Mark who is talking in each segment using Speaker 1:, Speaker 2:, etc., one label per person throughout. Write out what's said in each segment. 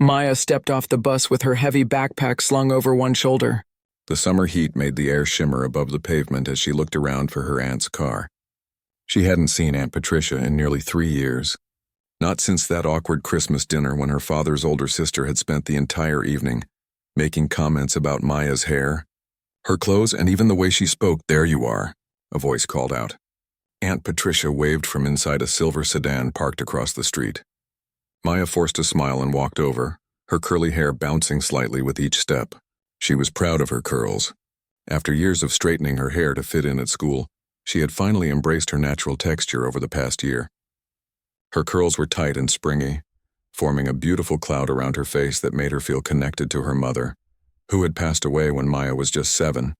Speaker 1: Maya stepped off the bus with her heavy backpack slung over one shoulder.
Speaker 2: The summer heat made the air shimmer above the pavement as she looked around for her aunt's car. She hadn't seen Aunt Patricia in nearly 3 years. Not since that awkward Christmas dinner when her father's older sister had spent the entire evening making comments about Maya's hair, her clothes, and even the way she spoke. "There you are," a voice called out. Aunt Patricia waved from inside a silver sedan parked across the street. Maya forced a smile and walked over, her curly hair bouncing slightly with each step. She was proud of her curls. After years of straightening her hair to fit in at school, she had finally embraced her natural texture over the past year. Her curls were tight and springy, forming a beautiful cloud around her face that made her feel connected to her mother, who had passed away when Maya was just 7.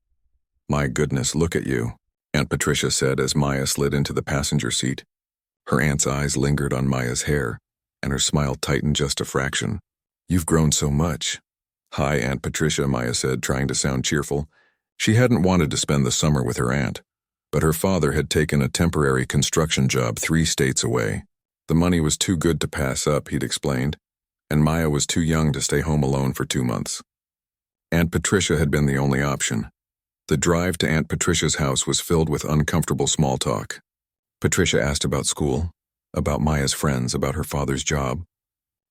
Speaker 2: "My goodness, look at you," Aunt Patricia said as Maya slid into the passenger seat. Her aunt's eyes lingered on Maya's hair, and her smile tightened just a fraction. "You've grown so much." "Hi, Aunt Patricia," Maya said, trying to sound cheerful. She hadn't wanted to spend the summer with her aunt, but her father had taken a temporary construction job 3 states away. The money was too good to pass up, he'd explained, and Maya was too young to stay home alone for 2 months. Aunt Patricia had been the only option. The drive to Aunt Patricia's house was filled with uncomfortable small talk. Patricia asked about school, about Maya's friends, about her father's job,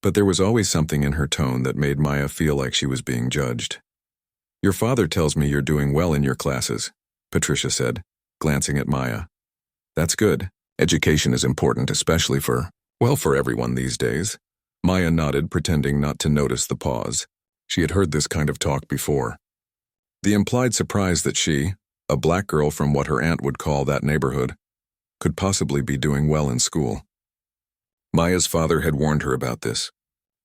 Speaker 2: but there was always something in her tone that made Maya feel like she was being judged. "Your father tells me you're doing well in your classes," Patricia said, glancing at Maya. "That's good. Education is important, especially for everyone these days." Maya nodded, pretending not to notice the pause. She had heard this kind of talk before. The implied surprise that she, a black girl from what her aunt would call that neighborhood, could possibly be doing well in school. Maya's father had warned her about this.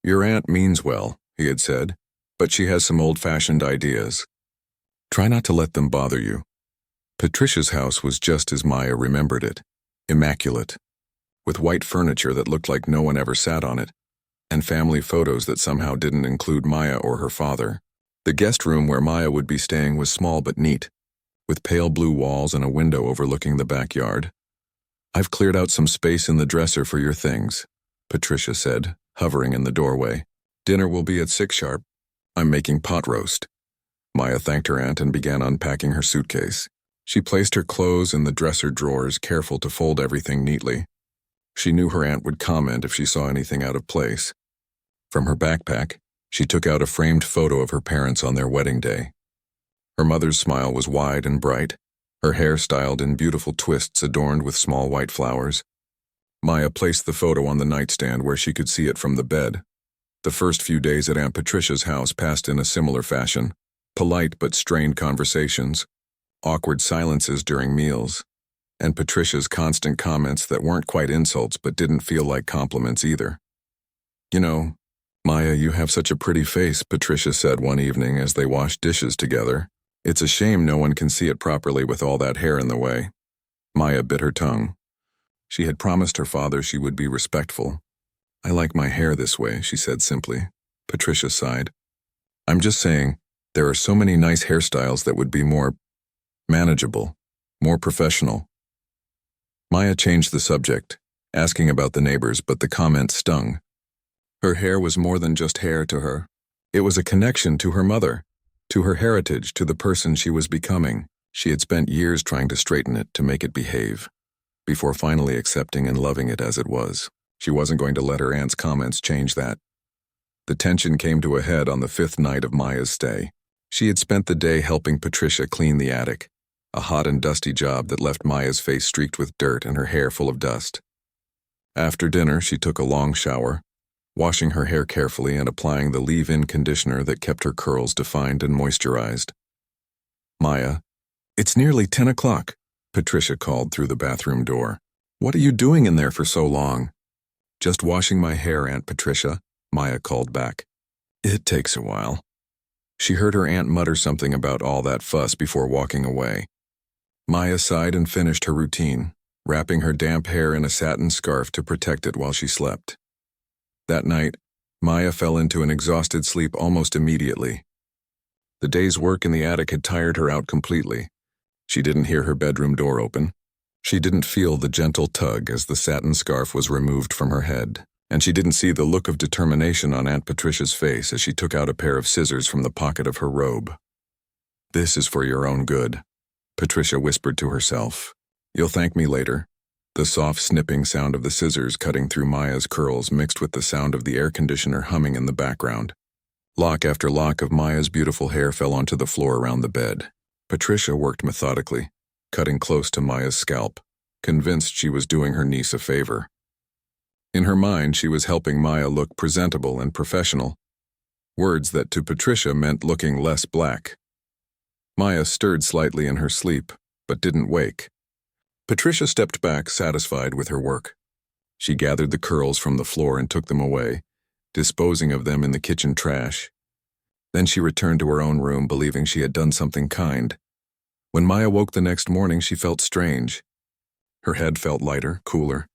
Speaker 2: "Your aunt means well," he had said, "but she has some old-fashioned ideas. Try not to let them bother you." Patricia's house was just as Maya remembered it. Immaculate, with white furniture that looked like no one ever sat on it, and family photos that somehow didn't include Maya or her father. The guest room where Maya would be staying was small but neat, with pale blue walls and a window overlooking the backyard. "I've cleared out some space in the dresser for your things," Patricia said, hovering in the doorway. "Dinner will be at 6 sharp. I'm making pot roast." Maya thanked her aunt and began unpacking her suitcase. She placed her clothes in the dresser drawers, careful to fold everything neatly. She knew her aunt would comment if she saw anything out of place. From her backpack, she took out a framed photo of her parents on their wedding day. Her mother's smile was wide and bright, her hair styled in beautiful twists adorned with small white flowers. Maya placed the photo on the nightstand where she could see it from the bed. The first few days at Aunt Patricia's house passed in a similar fashion, polite but strained conversations, awkward silences during meals, and Patricia's constant comments that weren't quite insults but didn't feel like compliments either. "You know, Maya, you have such a pretty face," Patricia said one evening as they washed dishes together. "It's a shame no one can see it properly with all that hair in the way." Maya bit her tongue. She had promised her father she would be respectful. "I like my hair this way," she said simply. Patricia sighed. "I'm just saying, there are so many nice hairstyles that would be more manageable, more professional." Maya changed the subject, asking about the neighbors, but the comment stung. Her hair was more than just hair to her. It was a connection to her mother, to her heritage, to the person she was becoming. She had spent years trying to straighten it, to make it behave, before finally accepting and loving it as it was. She wasn't going to let her aunt's comments change that. The tension came to a head on the 5th night of Maya's stay. She had spent the day helping Patricia clean the attic, a hot and dusty job that left Maya's face streaked with dirt and her hair full of dust. After dinner, she took a long shower, washing her hair carefully and applying the leave-in conditioner that kept her curls defined and moisturized. "Maya, it's nearly 10 o'clock, Patricia called through the bathroom door. "What are you doing in there for so long?" "Just washing my hair, Aunt Patricia," Maya called back. "It takes a while." She heard her aunt mutter something about all that fuss before walking away. Maya sighed and finished her routine, wrapping her damp hair in a satin scarf to protect it while she slept. That night, Maya fell into an exhausted sleep almost immediately. The day's work in the attic had tired her out completely. She didn't hear her bedroom door open. She didn't feel the gentle tug as the satin scarf was removed from her head. and she didn't see the look of determination on Aunt Patricia's face as she took out a pair of scissors from the pocket of her robe. "This is for your own good," Patricia whispered to herself. "You'll thank me later." The soft snipping sound of the scissors cutting through Maya's curls mixed with the sound of the air conditioner humming in the background. Lock after lock of Maya's beautiful hair fell onto the floor around the bed. Patricia worked methodically, cutting close to Maya's scalp, convinced she was doing her niece a favor. In her mind, she was helping Maya look presentable and professional, words that to Patricia meant looking less black. Maya stirred slightly in her sleep, but didn't wake. Patricia stepped back, satisfied with her work. She gathered the curls from the floor and took them away, disposing of them in the kitchen trash. Then she returned to her own room, believing she had done something kind. When Maya woke the next morning, she felt strange. Her head felt lighter, cooler.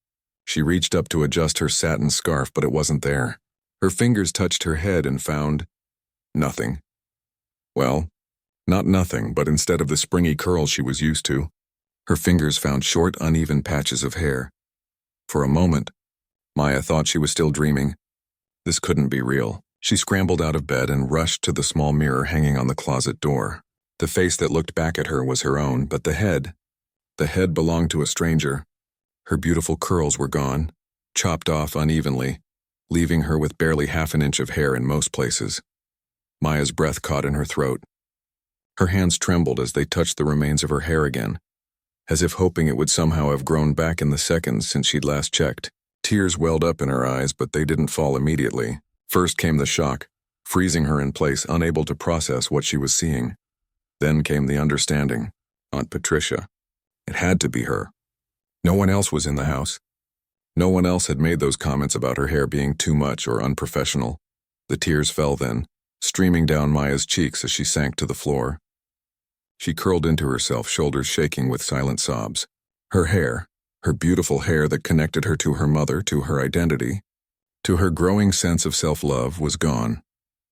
Speaker 2: She reached up to adjust her satin scarf, but it wasn't there. Her fingers touched her head and found nothing. Well, not nothing, but instead of the springy curls she was used to, her fingers found short, uneven patches of hair. For a moment, Maya thought she was still dreaming. This couldn't be real. She scrambled out of bed and rushed to the small mirror hanging on the closet door. The face that looked back at her was her own, but the head belonged to a stranger. Her beautiful curls were gone, chopped off unevenly, leaving her with barely half an inch of hair in most places. Maya's breath caught in her throat. Her hands trembled as they touched the remains of her hair again, as if hoping it would somehow have grown back in the seconds since she'd last checked. Tears welled up in her eyes, but they didn't fall immediately. First came the shock, freezing her in place, unable to process what she was seeing. Then came the understanding. Aunt Patricia. It had to be her. No one else was in the house. No one else had made those comments about her hair being too much or unprofessional. The tears fell then, streaming down Maya's cheeks as she sank to the floor. She curled into herself, shoulders shaking with silent sobs. Her hair, her beautiful hair that connected her to her mother, to her identity, to her growing sense of self-love, was gone.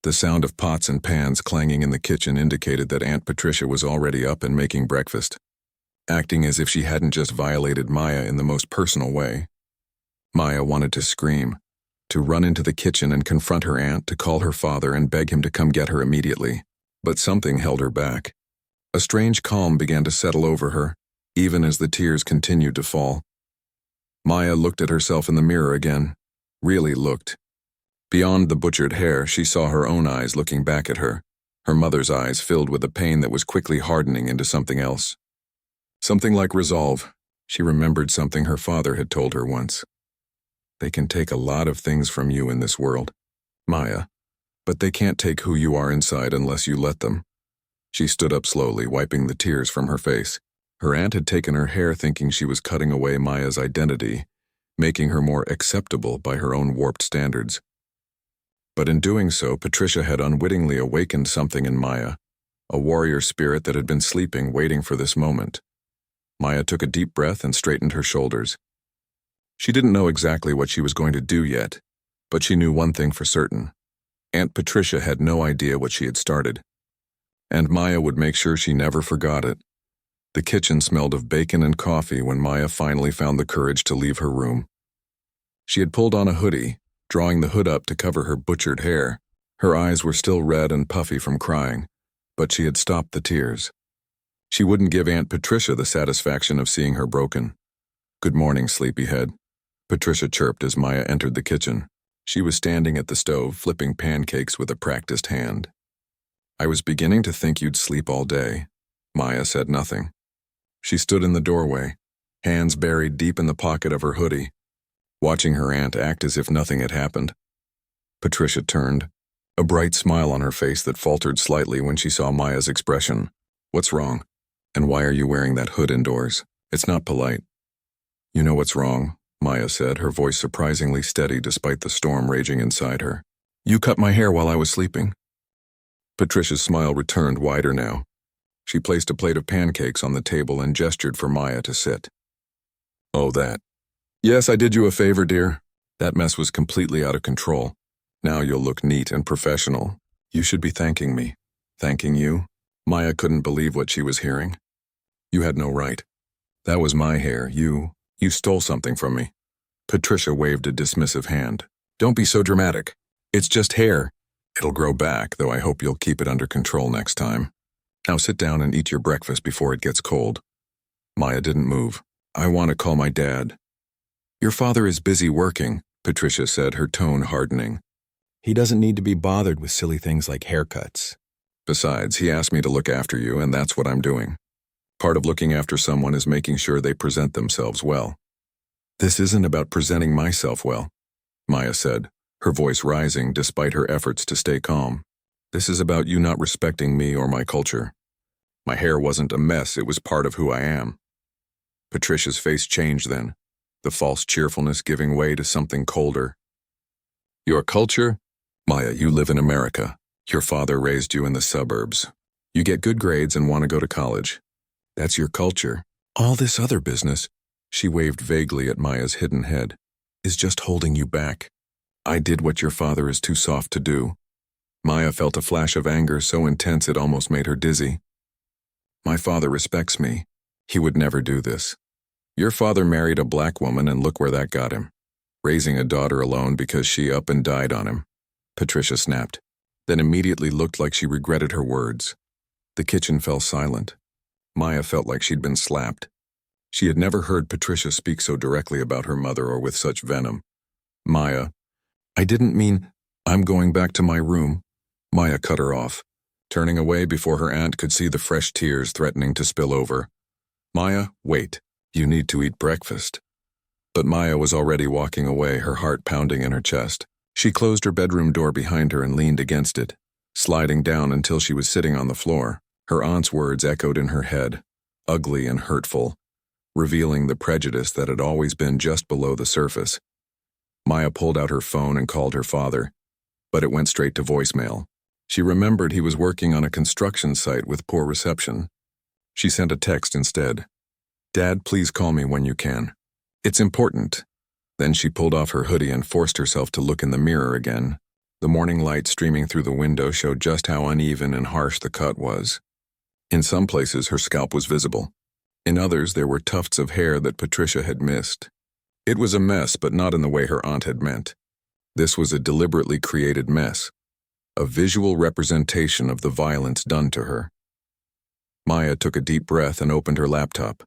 Speaker 2: The sound of pots and pans clanging in the kitchen indicated that Aunt Patricia was already up and making breakfast, acting as if she hadn't just violated Maya in the most personal way. Maya wanted to scream, to run into the kitchen and confront her aunt, to call her father and beg him to come get her immediately. But something held her back. A strange calm began to settle over her, even as the tears continued to fall. Maya looked at herself in the mirror again, really looked. Beyond the butchered hair, she saw her own eyes looking back at her, her mother's eyes filled with a pain that was quickly hardening into something else. Something like resolve. She remembered something her father had told her once. They can take a lot of things from you in this world, Maya, but they can't take who you are inside unless you let them. She stood up slowly, wiping the tears from her face. Her aunt had taken her hair thinking she was cutting away Maya's identity, making her more acceptable by her own warped standards. But in doing so, Patricia had unwittingly awakened something in Maya, a warrior spirit that had been sleeping, waiting for this moment. Maya took a deep breath and straightened her shoulders. She didn't know exactly what she was going to do yet, but she knew one thing for certain. Aunt Patricia had no idea what she had started, and Maya would make sure she never forgot it. The kitchen smelled of bacon and coffee when Maya finally found the courage to leave her room. She had pulled on a hoodie, drawing the hood up to cover her butchered hair. Her eyes were still red and puffy from crying, but she had stopped the tears. She wouldn't give Aunt Patricia the satisfaction of seeing her broken. "Good morning, sleepyhead," Patricia chirped as Maya entered the kitchen. She was standing at the stove, flipping pancakes with a practiced hand. "I was beginning to think you'd sleep all day." Maya said nothing. She stood in the doorway, hands buried deep in the pocket of her hoodie, watching her aunt act as if nothing had happened. Patricia turned, a bright smile on her face that faltered slightly when she saw Maya's expression. "What's wrong? And why are you wearing that hood indoors? It's not polite." "You know what's wrong," Maya said, her voice surprisingly steady despite the storm raging inside her. "You cut my hair while I was sleeping." Patricia's smile returned wider now. She placed a plate of pancakes on the table and gestured for Maya to sit. "Oh, that. Yes, I did you a favor, dear. That mess was completely out of control. Now you'll look neat and professional. You should be thanking me." "Thanking you?" Maya couldn't believe what she was hearing. "You had no right. That was my hair. You stole something from me." Patricia waved a dismissive hand. Don't be so dramatic. It's just hair. It'll grow back, though I hope you'll keep it under control next time. Now sit down and eat your breakfast before it gets cold. Maya didn't move. I want to call my dad. Your father is busy working, Patricia said, her tone hardening.
Speaker 3: He doesn't need to be bothered with silly things like haircuts.
Speaker 2: Besides, he asked me to look after you, and that's what I'm doing. Part of looking after someone is making sure they present themselves well. This isn't about presenting myself well, Maya said, her voice rising despite her efforts to stay calm. This is about you not respecting me or my culture. My hair wasn't a mess, it was part of who I am. Patricia's face changed then, the false cheerfulness giving way to something colder. Your culture? Maya, you live in America. Your father raised you in the suburbs. You get good grades and want to go to college. That's your culture. All this other business, she waved vaguely at Maya's hidden head, is just holding you back. I did what your father is too soft to do. Maya felt a flash of anger so intense it almost made her dizzy. My father respects me. He would never do this. Your father married a black woman and look where that got him. Raising a daughter alone because she up and died on him. Patricia snapped, then immediately looked like she regretted her words. The kitchen fell silent. Maya felt like she'd been slapped. She had never heard Patricia speak so directly about her mother or with such venom. Maya, I didn't mean, I'm going back to my room. Maya cut her off, turning away before her aunt could see the fresh tears threatening to spill over. Maya, wait, you need to eat breakfast. But Maya was already walking away, her heart pounding in her chest. She closed her bedroom door behind her and leaned against it, sliding down until she was sitting on the floor. Her aunt's words echoed in her head, ugly and hurtful, revealing the prejudice that had always been just below the surface. Maya pulled out her phone and called her father, but it went straight to voicemail. She remembered he was working on a construction site with poor reception. She sent a text instead. Dad, please call me when you can. It's important. Then she pulled off her hoodie and forced herself to look in the mirror again. The morning light streaming through the window showed just how uneven and harsh the cut was. In some places, her scalp was visible. In others, there were tufts of hair that Patricia had missed. It was a mess, but not in the way her aunt had meant. This was a deliberately created mess, a visual representation of the violence done to her. Maya took a deep breath and opened her laptop.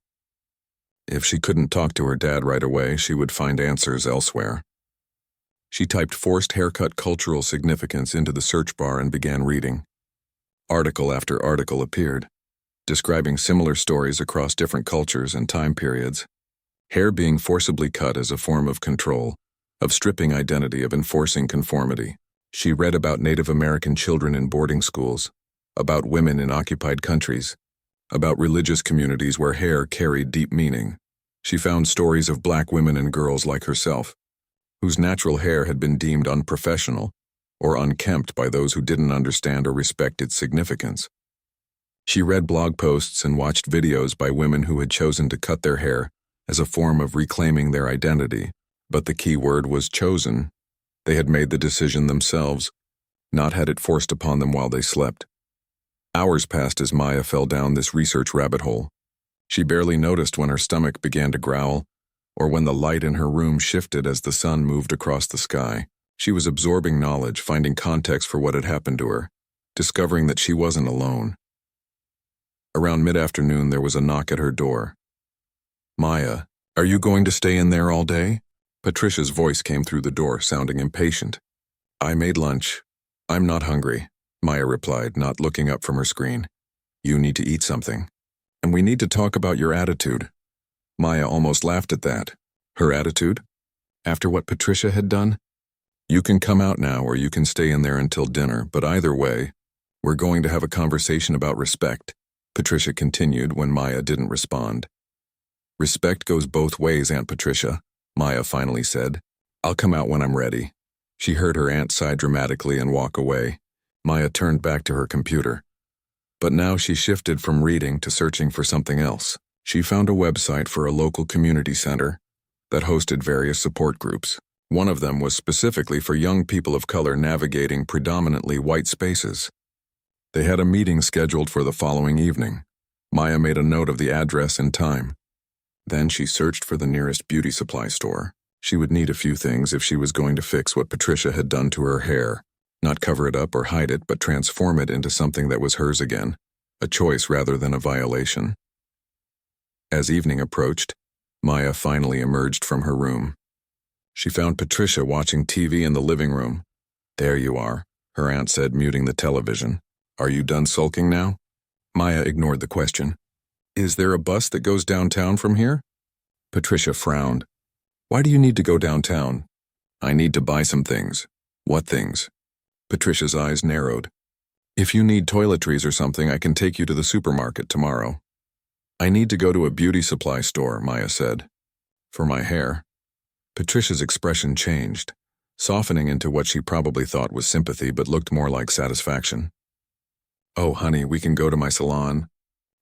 Speaker 2: If she couldn't talk to her dad right away, she would find answers elsewhere. She typed forced haircut cultural significance into the search bar and began reading. Article after article appeared, describing similar stories across different cultures and time periods. Hair being forcibly cut as a form of control, of stripping identity, of enforcing conformity. She read about Native American children in boarding schools, about women in occupied countries, about religious communities where hair carried deep meaning. She found stories of black women and girls like herself, whose natural hair had been deemed unprofessional or unkempt by those who didn't understand or respect its significance. She read blog posts and watched videos by women who had chosen to cut their hair as a form of reclaiming their identity, but the key word was chosen. They had made the decision themselves, not had it forced upon them while they slept. Hours passed as Maya fell down this research rabbit hole. She barely noticed when her stomach began to growl, or when the light in her room shifted as the sun moved across the sky. She was absorbing knowledge, finding context for what had happened to her, discovering that she wasn't alone. Around mid-afternoon, there was a knock at her door. Maya, are you going to stay in there all day? Patricia's voice came through the door, sounding impatient. I made lunch. I'm not hungry, Maya replied, not looking up from her screen. You need to eat something. And we need to talk about your attitude. Maya almost laughed at that. Her attitude? After what Patricia had done? You can come out now or you can stay in there until dinner, but either way, we're going to have a conversation about respect, Patricia continued when Maya didn't respond. Respect goes both ways, Aunt Patricia, Maya finally said. I'll come out when I'm ready. She heard her aunt sigh dramatically and walk away. Maya turned back to her computer. But now she shifted from reading to searching for something else. She found a website for a local community center that hosted various support groups. One of them was specifically for young people of color navigating predominantly white spaces. They had a meeting scheduled for the following evening. Maya made a note of the address and time. Then she searched for the nearest beauty supply store. She would need a few things if she was going to fix what Patricia had done to her hair. Not cover it up or hide it, but transform it into something that was hers again. A choice rather than a violation. As evening approached, Maya finally emerged from her room. She found Patricia watching TV in the living room. "There you are," her aunt said, muting the television. "Are you done sulking now?" Maya ignored the question. "Is there a bus that goes downtown from here?" Patricia frowned. "Why do you need to go downtown?" "I need to buy some things." "What things?" Patricia's eyes narrowed. "If you need toiletries or something, I can take you to the supermarket tomorrow." "I need to go to a beauty supply store," Maya said. "For my hair." Patricia's expression changed, softening into what she probably thought was sympathy but looked more like satisfaction. "Oh, honey, we can go to my salon.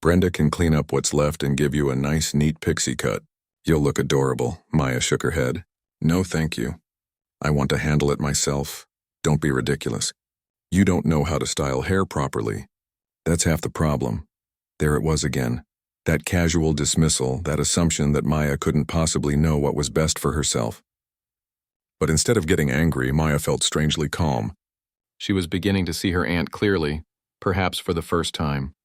Speaker 2: Brenda can clean up what's left and give you a nice, neat pixie cut. You'll look adorable." Maya shook her head. "No, thank you. I want to handle it myself. Don't be ridiculous. You don't know how to style hair properly. That's half the problem." There it was again. That casual dismissal, that assumption that Maya couldn't possibly know what was best for herself. But instead of getting angry, Maya felt strangely calm. She was beginning to see her aunt clearly, perhaps for the first time.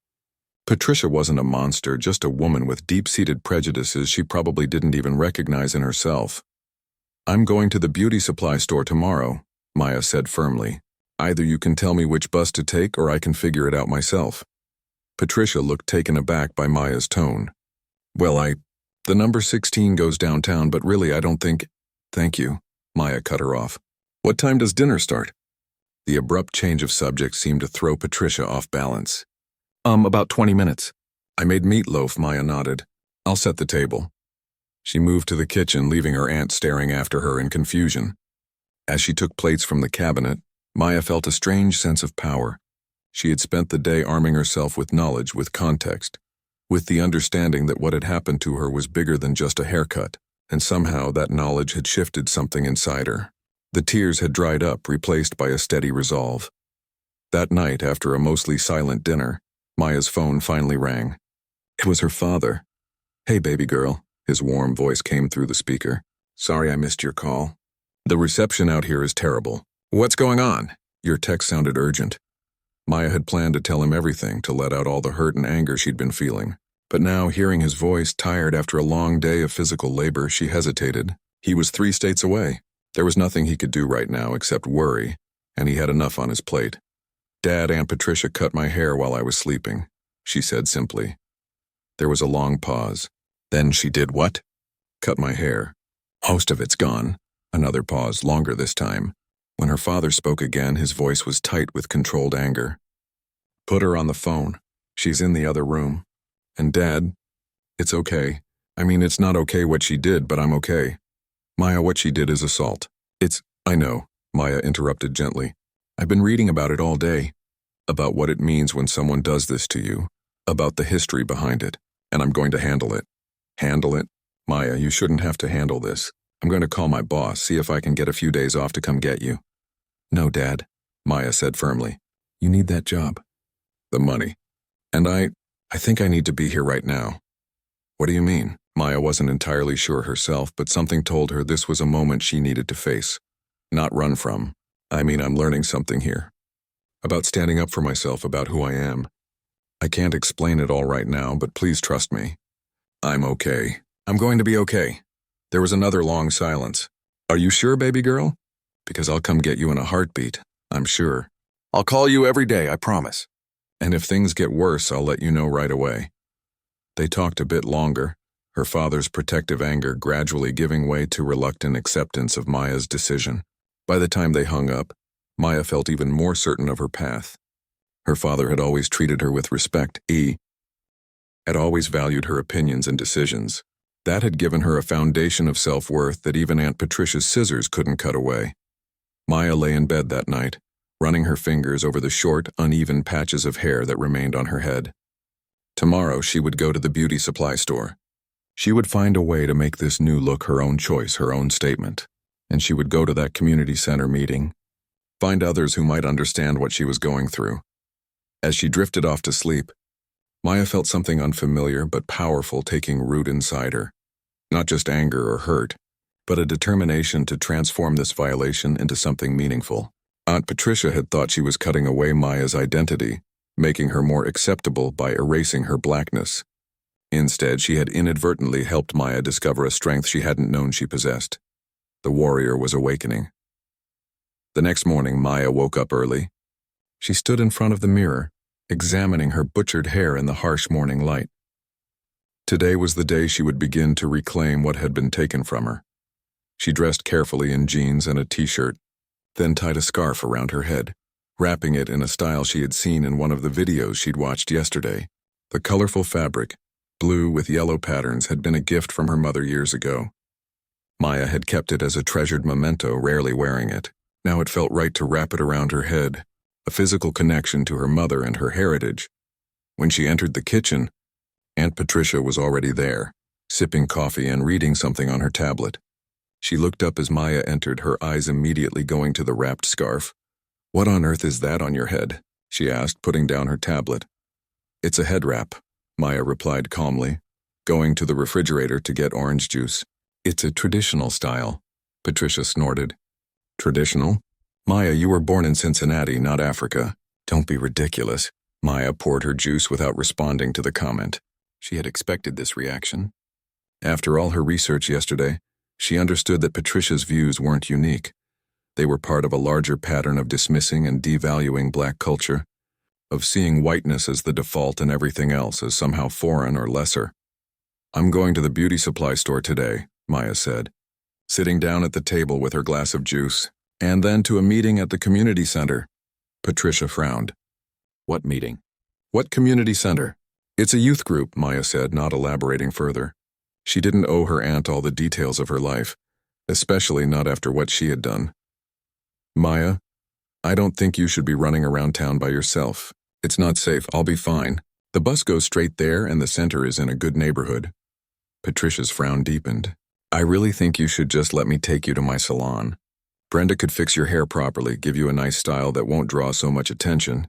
Speaker 2: Patricia wasn't a monster, just a woman with deep-seated prejudices she probably didn't even recognize in herself. "I'm going to the beauty supply store tomorrow," Maya said firmly. "Either you can tell me which bus to take or I can figure it out myself." Patricia looked taken aback by Maya's tone. "Well, the number 16 goes downtown, but really I don't think—" "Thank you," Maya cut her off. "What time does dinner start?" The abrupt change of subject seemed to throw Patricia off balance. About 20 minutes. "I made meatloaf," Maya nodded. "I'll set the table." She moved to the kitchen, leaving her aunt staring after her in confusion. As she took plates from the cabinet, Maya felt a strange sense of power. She had spent the day arming herself with knowledge, with context, with the understanding that what had happened to her was bigger than just a haircut, and somehow that knowledge had shifted something inside her. The tears had dried up, replaced by a steady resolve. That night, after a mostly silent dinner, Maya's phone finally rang. It was her father. "Hey, baby girl," his warm voice came through the speaker. "Sorry I missed your call. The reception out here is terrible." "What's going on?" Your text sounded urgent. Maya had planned to tell him everything, to let out all the hurt and anger she'd been feeling. But now, hearing his voice, tired after a long day of physical labor, she hesitated. He was 3 states away. There was nothing he could do right now except worry, and he had enough on his plate. "Dad, Aunt Patricia cut my hair while I was sleeping," she said simply. There was a long pause. "Then she did what?" "Cut my hair. Most of it's gone." Another pause, longer this time. When her father spoke again, his voice was tight with controlled anger. "Put her on the phone. She's in the other room. And Dad, it's okay. I mean, it's not okay what she did, but I'm okay. Maya, what she did is assault. I know," Maya interrupted gently. "I've been reading about it all day. About what it means when someone does this to you. About the history behind it. And I'm going to handle it." "Handle it?" "Maya, you shouldn't have to handle this. I'm going to call my boss, see if I can get a few days off to come get you." "No, Dad," Maya said firmly. "You need that job." "The money. And I think I need to be here right now." "What do you mean?" Maya wasn't entirely sure herself, but something told her this was a moment she needed to face. Not run from. "I mean, I'm learning something here. About standing up for myself, about who I am. I can't explain it all right now, but please trust me. I'm okay. I'm going to be okay." There was another long silence. "Are you sure, baby girl? Because I'll come get you in a heartbeat, I'm sure. I'll call you every day, I promise. And if things get worse, I'll let you know right away." They talked a bit longer, her father's protective anger gradually giving way to reluctant acceptance of Maya's decision. By the time they hung up, Maya felt even more certain of her path. Her father had always treated her with respect. He had always valued her opinions and decisions. That had given her a foundation of self-worth that even Aunt Patricia's scissors couldn't cut away. Maya lay in bed that night, running her fingers over the short, uneven patches of hair that remained on her head. Tomorrow she would go to the beauty supply store. She would find a way to make this new look her own choice, her own statement. And she would go to that community center meeting, find others who might understand what she was going through. As she drifted off to sleep, Maya felt something unfamiliar but powerful taking root inside her. Not just anger or hurt. but a determination to transform this violation into something meaningful. Aunt Patricia had thought she was cutting away Maya's identity, making her more acceptable by erasing her blackness. Instead, she had inadvertently helped Maya discover a strength she hadn't known she possessed. The warrior was awakening. The next morning, Maya woke up early. She stood in front of the mirror, examining her butchered hair in the harsh morning light. Today was the day she would begin to reclaim what had been taken from her. She dressed carefully in jeans and a t-shirt, then tied a scarf around her head, wrapping it in a style she had seen in one of the videos she'd watched yesterday. The colorful fabric, blue with yellow patterns, had been a gift from her mother years ago. Maya had kept it as a treasured memento, rarely wearing it. Now it felt right to wrap it around her head, a physical connection to her mother and her heritage. When she entered the kitchen, Aunt Patricia was already there, sipping coffee and reading something on her tablet. She looked up as Maya entered, her eyes immediately going to the wrapped scarf. "What on earth is that on your head?" she asked, putting down her tablet. "It's a head wrap," Maya replied calmly, going to the refrigerator to get orange juice. "It's a traditional style," Patricia snorted. "Traditional? Maya, you were born in Cincinnati, not Africa. Don't be ridiculous." Maya poured her juice without responding to the comment. She had expected this reaction. After all her research yesterday, she understood that Patricia's views weren't unique. They were part of a larger pattern of dismissing and devaluing black culture, of seeing whiteness as the default and everything else as somehow foreign or lesser. "I'm going to the beauty supply store today," Maya said, sitting down at the table with her glass of juice, "and then to a meeting at the community center." Patricia frowned. "What meeting? What community center?" "It's a youth group," Maya said, not elaborating further. She didn't owe her aunt all the details of her life, especially not after what she had done. "Maya, I don't think you should be running around town by yourself. It's not safe. I'll be fine. The bus goes straight there and the center is in a good neighborhood." Patricia's frown deepened. "I really think you should just let me take you to my salon. Brenda could fix your hair properly, give you a nice style that won't draw so much attention."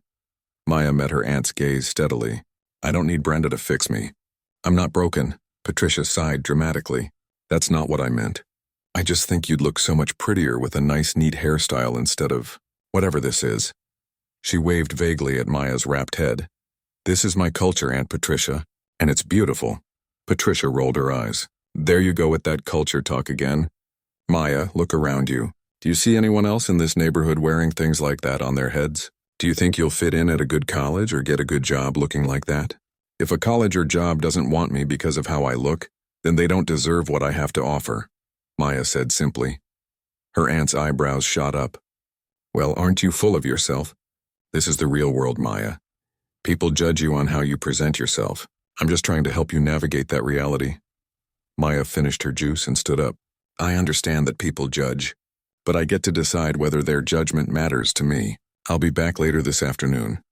Speaker 2: Maya met her aunt's gaze steadily. "I don't need Brenda to fix me. I'm not broken." Patricia sighed dramatically. "That's not what I meant. I just think you'd look so much prettier with a nice, neat hairstyle instead of whatever this is." She waved vaguely at Maya's wrapped head. "This is my culture, Aunt Patricia, and it's beautiful." Patricia rolled her eyes. "There you go with that culture talk again. Maya, look around you. Do you see anyone else in this neighborhood wearing things like that on their heads? Do you think you'll fit in at a good college or get a good job looking like that? If a college or job doesn't want me because of how I look, then they don't deserve what I have to offer," Maya said simply. Her aunt's eyebrows shot up. "Well, aren't you full of yourself? This is the real world, Maya. People judge you on how you present yourself. I'm just trying to help you navigate that reality." Maya finished her juice and stood up. "I understand that people judge, but I get to decide whether their judgment matters to me. I'll be back later this afternoon."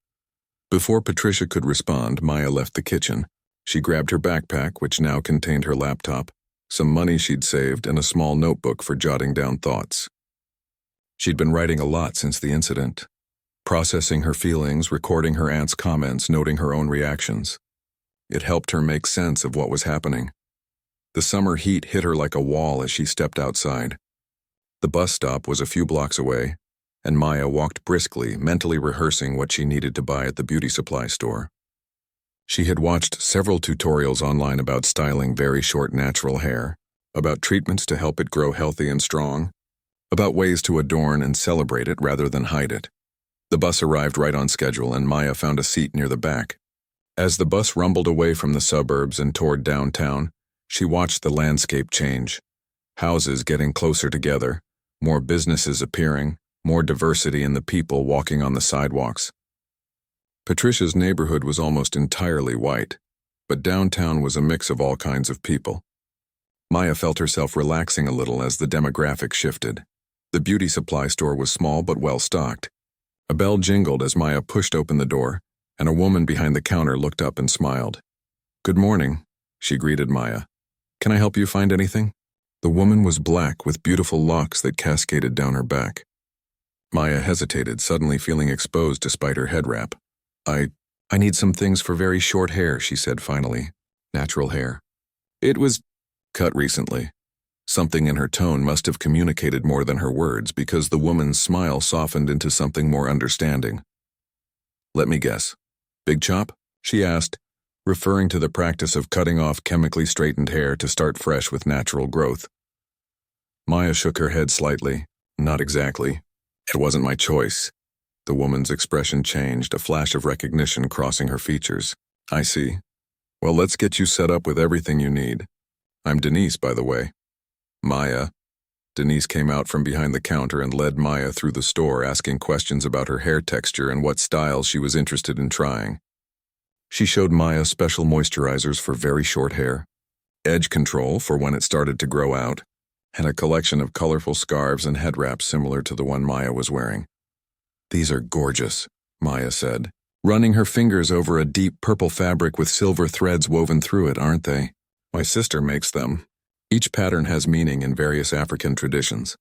Speaker 2: Before Patricia could respond, Maya left the kitchen. She grabbed her backpack, which now contained her laptop, some money she'd saved, and a small notebook for jotting down thoughts. She'd been writing a lot since the incident, processing her feelings, recording her aunt's comments, noting her own reactions. It helped her make sense of what was happening. The summer heat hit her like a wall as she stepped outside. The bus stop was a few blocks away, and Maya walked briskly, mentally rehearsing what she needed to buy at the beauty supply store. She had watched several tutorials online about styling very short natural hair, about treatments to help it grow healthy and strong, about ways to adorn and celebrate it rather than hide it. The bus arrived right on schedule, and Maya found a seat near the back. As the bus rumbled away from the suburbs and toward downtown, she watched the landscape change. Houses getting closer together, more businesses appearing, more diversity in the people walking on the sidewalks. Patricia's neighborhood was almost entirely white, but downtown was a mix of all kinds of people. Maya felt herself relaxing a little as the demographic shifted. The beauty supply store was small but well-stocked. A bell jingled as Maya pushed open the door, and a woman behind the counter looked up and smiled. "Good morning," she greeted Maya. "Can I help you find anything?" The woman was black with beautiful locks that cascaded down her back. Maya hesitated, suddenly feeling exposed despite her head wrap. I need some things for very short hair," she said finally. "Natural hair. It was cut recently." Something in her tone must have communicated more than her words because the woman's smile softened into something more understanding. "Let me guess. Big chop?" she asked, referring to the practice of cutting off chemically straightened hair to start fresh with natural growth. Maya shook her head slightly. "Not exactly. It wasn't my choice." The woman's expression changed, a flash of recognition crossing her features. "I see. Well, let's get you set up with everything you need. I'm Denise, by the way." "Maya." Denise came out from behind the counter and led Maya through the store, asking questions about her hair texture and what styles she was interested in trying. She showed Maya special moisturizers for very short hair, edge control for when it started to grow out, and a collection of colorful scarves and head wraps similar to the one Maya was wearing. "These are gorgeous," Maya said, running her fingers over a deep purple fabric with silver threads woven through it, "aren't they? My sister makes them. Each pattern has meaning in various African traditions.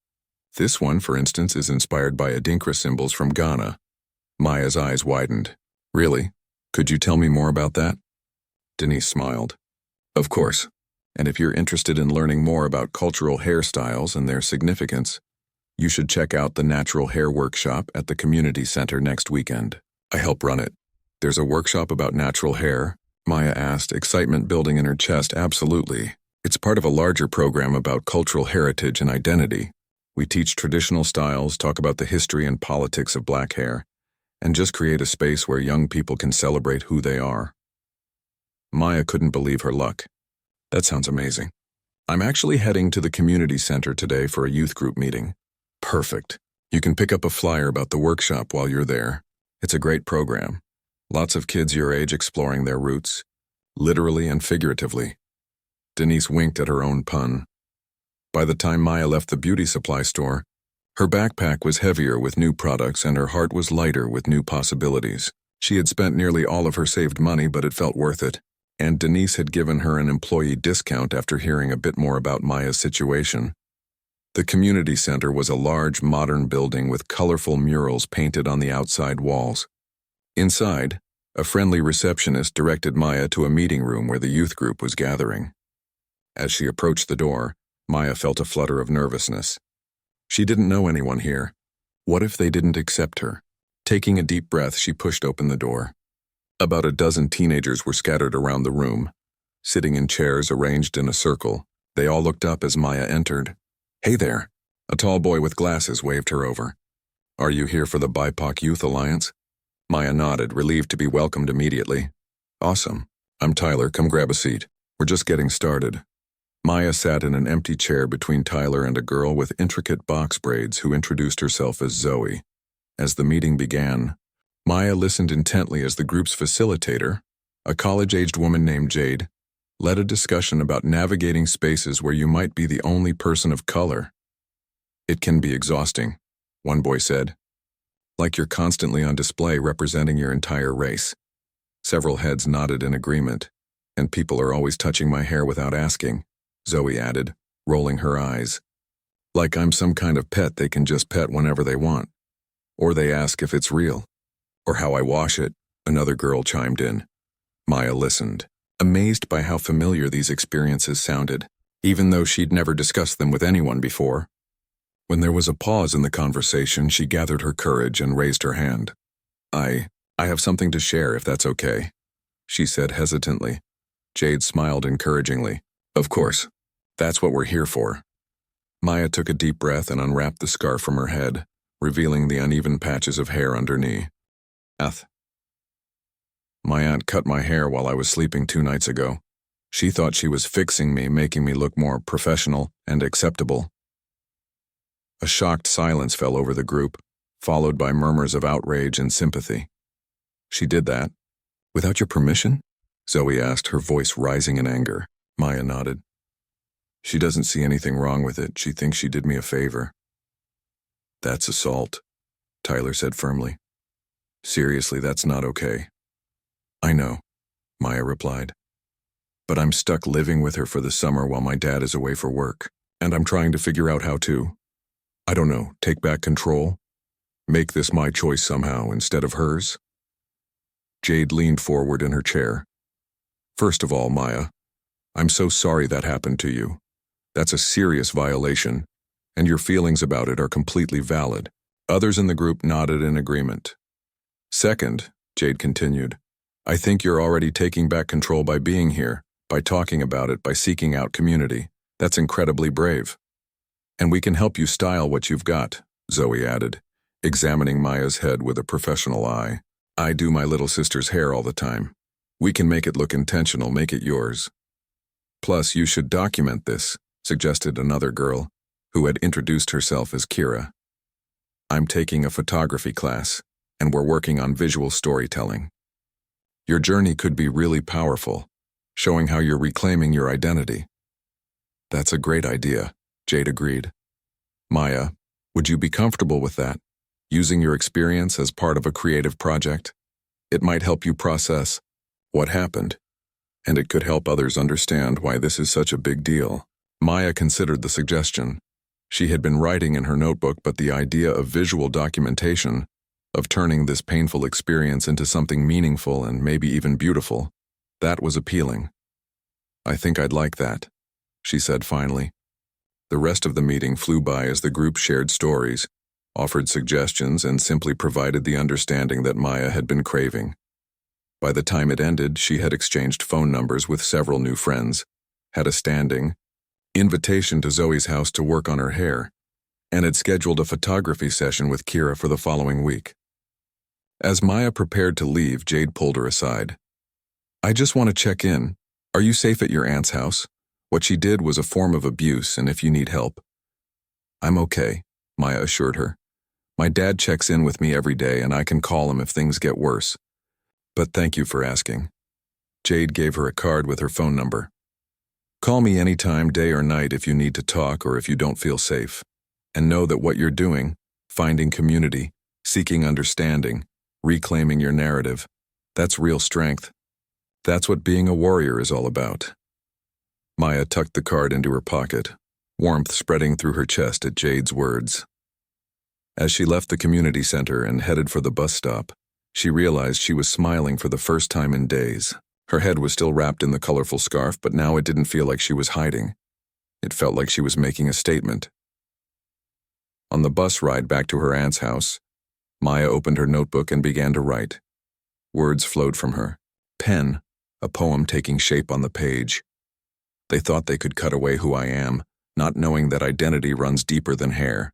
Speaker 2: This one, for instance, is inspired by Adinkra symbols from Ghana." Maya's eyes widened. "Really? Could you tell me more about that?" Denise smiled. "Of course. And if you're interested in learning more about cultural hairstyles and their significance, you should check out the Natural Hair Workshop at the Community Center next weekend. I help run it." "There's a workshop about natural hair?" Maya asked, excitement building in her chest. "Absolutely. It's part of a larger program about cultural heritage and identity. We teach traditional styles, talk about the history and politics of black hair, and just create a space where young people can celebrate who they are." Maya couldn't believe her luck. "That sounds amazing. I'm actually heading to the community center today for a youth group meeting." "Perfect. You can pick up a flyer about the workshop while you're there. It's a great program. Lots of kids your age exploring their roots, literally and figuratively." Denise winked at her own pun. By the time Maya left the beauty supply store, her backpack was heavier with new products and her heart was lighter with new possibilities. She had spent nearly all of her saved money, but it felt worth it, and Denise had given her an employee discount after hearing a bit more about Maya's situation. The community center was a large, modern building with colorful murals painted on the outside walls. Inside, a friendly receptionist directed Maya to a meeting room where the youth group was gathering. As she approached the door, Maya felt a flutter of nervousness. She didn't know anyone here. What if they didn't accept her? Taking a deep breath, she pushed open the door. About a dozen teenagers were scattered around the room, sitting in chairs arranged in a circle. They all looked up as Maya entered. "Hey there." A tall boy with glasses waved her over. "Are you here for the BIPOC Youth Alliance?" Maya nodded, relieved to be welcomed immediately. "Awesome. I'm Tyler. Come grab a seat. We're just getting started." Maya sat in an empty chair between Tyler and a girl with intricate box braids who introduced herself as Zoe. As the meeting began, Maya listened intently as the group's facilitator, a college-aged woman named Jade, led a discussion about navigating spaces where you might be the only person of color. "It can be exhausting," one boy said. "Like you're constantly on display representing your entire race." Several heads nodded in agreement. "And people are always touching my hair without asking," Zoe added, rolling her eyes. "Like I'm some kind of pet they can just pet whenever they want. Or they ask if it's real. Or how I wash it," another girl chimed in. Maya listened, amazed by how familiar these experiences sounded, even though she'd never discussed them with anyone before. When there was a pause in the conversation, she gathered her courage and raised her hand. I have something to share, if that's okay," she said hesitantly. Jade smiled encouragingly. "Of course. That's what we're here for." Maya took a deep breath and unwrapped the scarf from her head, revealing the uneven patches of hair underneath. "My aunt cut my hair while I was sleeping 2 nights ago. She thought she was fixing me, making me look more professional and acceptable." A shocked silence fell over the group, followed by murmurs of outrage and sympathy. "She did that? Without your permission?" Zoe asked, her voice rising in anger. Maya nodded. "She doesn't see anything wrong with it. She thinks she did me a favor." "That's assault," Tyler said firmly. "Seriously, that's not okay." "I know," Maya replied. "But I'm stuck living with her for the summer while my dad is away for work, and I'm trying to figure out how to, I don't know, take back control? Make this my choice somehow instead of hers?" Jade leaned forward in her chair. "First of all, Maya, I'm so sorry that happened to you. That's a serious violation, and your feelings about it are completely valid. Others in the group nodded in agreement. Second, Jade continued, I think you're already taking back control by being here, by talking about it, by seeking out community. That's incredibly brave. And we can help you style what you've got, Zoe added, examining Maya's head with a professional eye. I do my little sister's hair all the time. We can make it look intentional, make it yours. Plus, you should document this, suggested another girl, who had introduced herself as Kira. I'm taking a photography class, and we're working on visual storytelling. Your journey could be really powerful, showing how you're reclaiming your identity. That's a great idea, Jade agreed. Maya, would you be comfortable with that? Using your experience as part of a creative project? It might help you process what happened, and it could help others understand why this is such a big deal. Maya considered the suggestion. She had been writing in her notebook, but the idea of visual documentation, of turning this painful experience into something meaningful and maybe even beautiful, that was appealing. I think I'd like that, she said finally. The rest of the meeting flew by as the group shared stories, offered suggestions, and simply provided the understanding that Maya had been craving. By the time it ended, she had exchanged phone numbers with several new friends, had a standing invitation to Zoe's house to work on her hair, and had scheduled a photography session with Kira for the following week. As Maya prepared to leave, Jade pulled her aside. I just want to check in. Are you safe at your aunt's house? What she did was a form of abuse, and if you need help. I'm okay, Maya assured her. My dad checks in with me every day, and I can call him if things get worse. But thank you for asking. Jade gave her a card with her phone number. Call me anytime, day or night, if you need to talk or if you don't feel safe. And know that what you're doing, finding community, seeking understanding, reclaiming your narrative, that's real strength. That's what being a warrior is all about. Maya tucked the card into her pocket, warmth spreading through her chest at Jade's words. As she left the community center and headed for the bus stop, she realized she was smiling for the first time in days. Her head was still wrapped in the colorful scarf, but now it didn't feel like she was hiding. It felt like she was making a statement. On the bus ride back to her aunt's house, Maya opened her notebook and began to write. Words flowed from her. Pen, a poem taking shape on the page. They thought they could cut away who I am, not knowing that identity runs deeper than hair.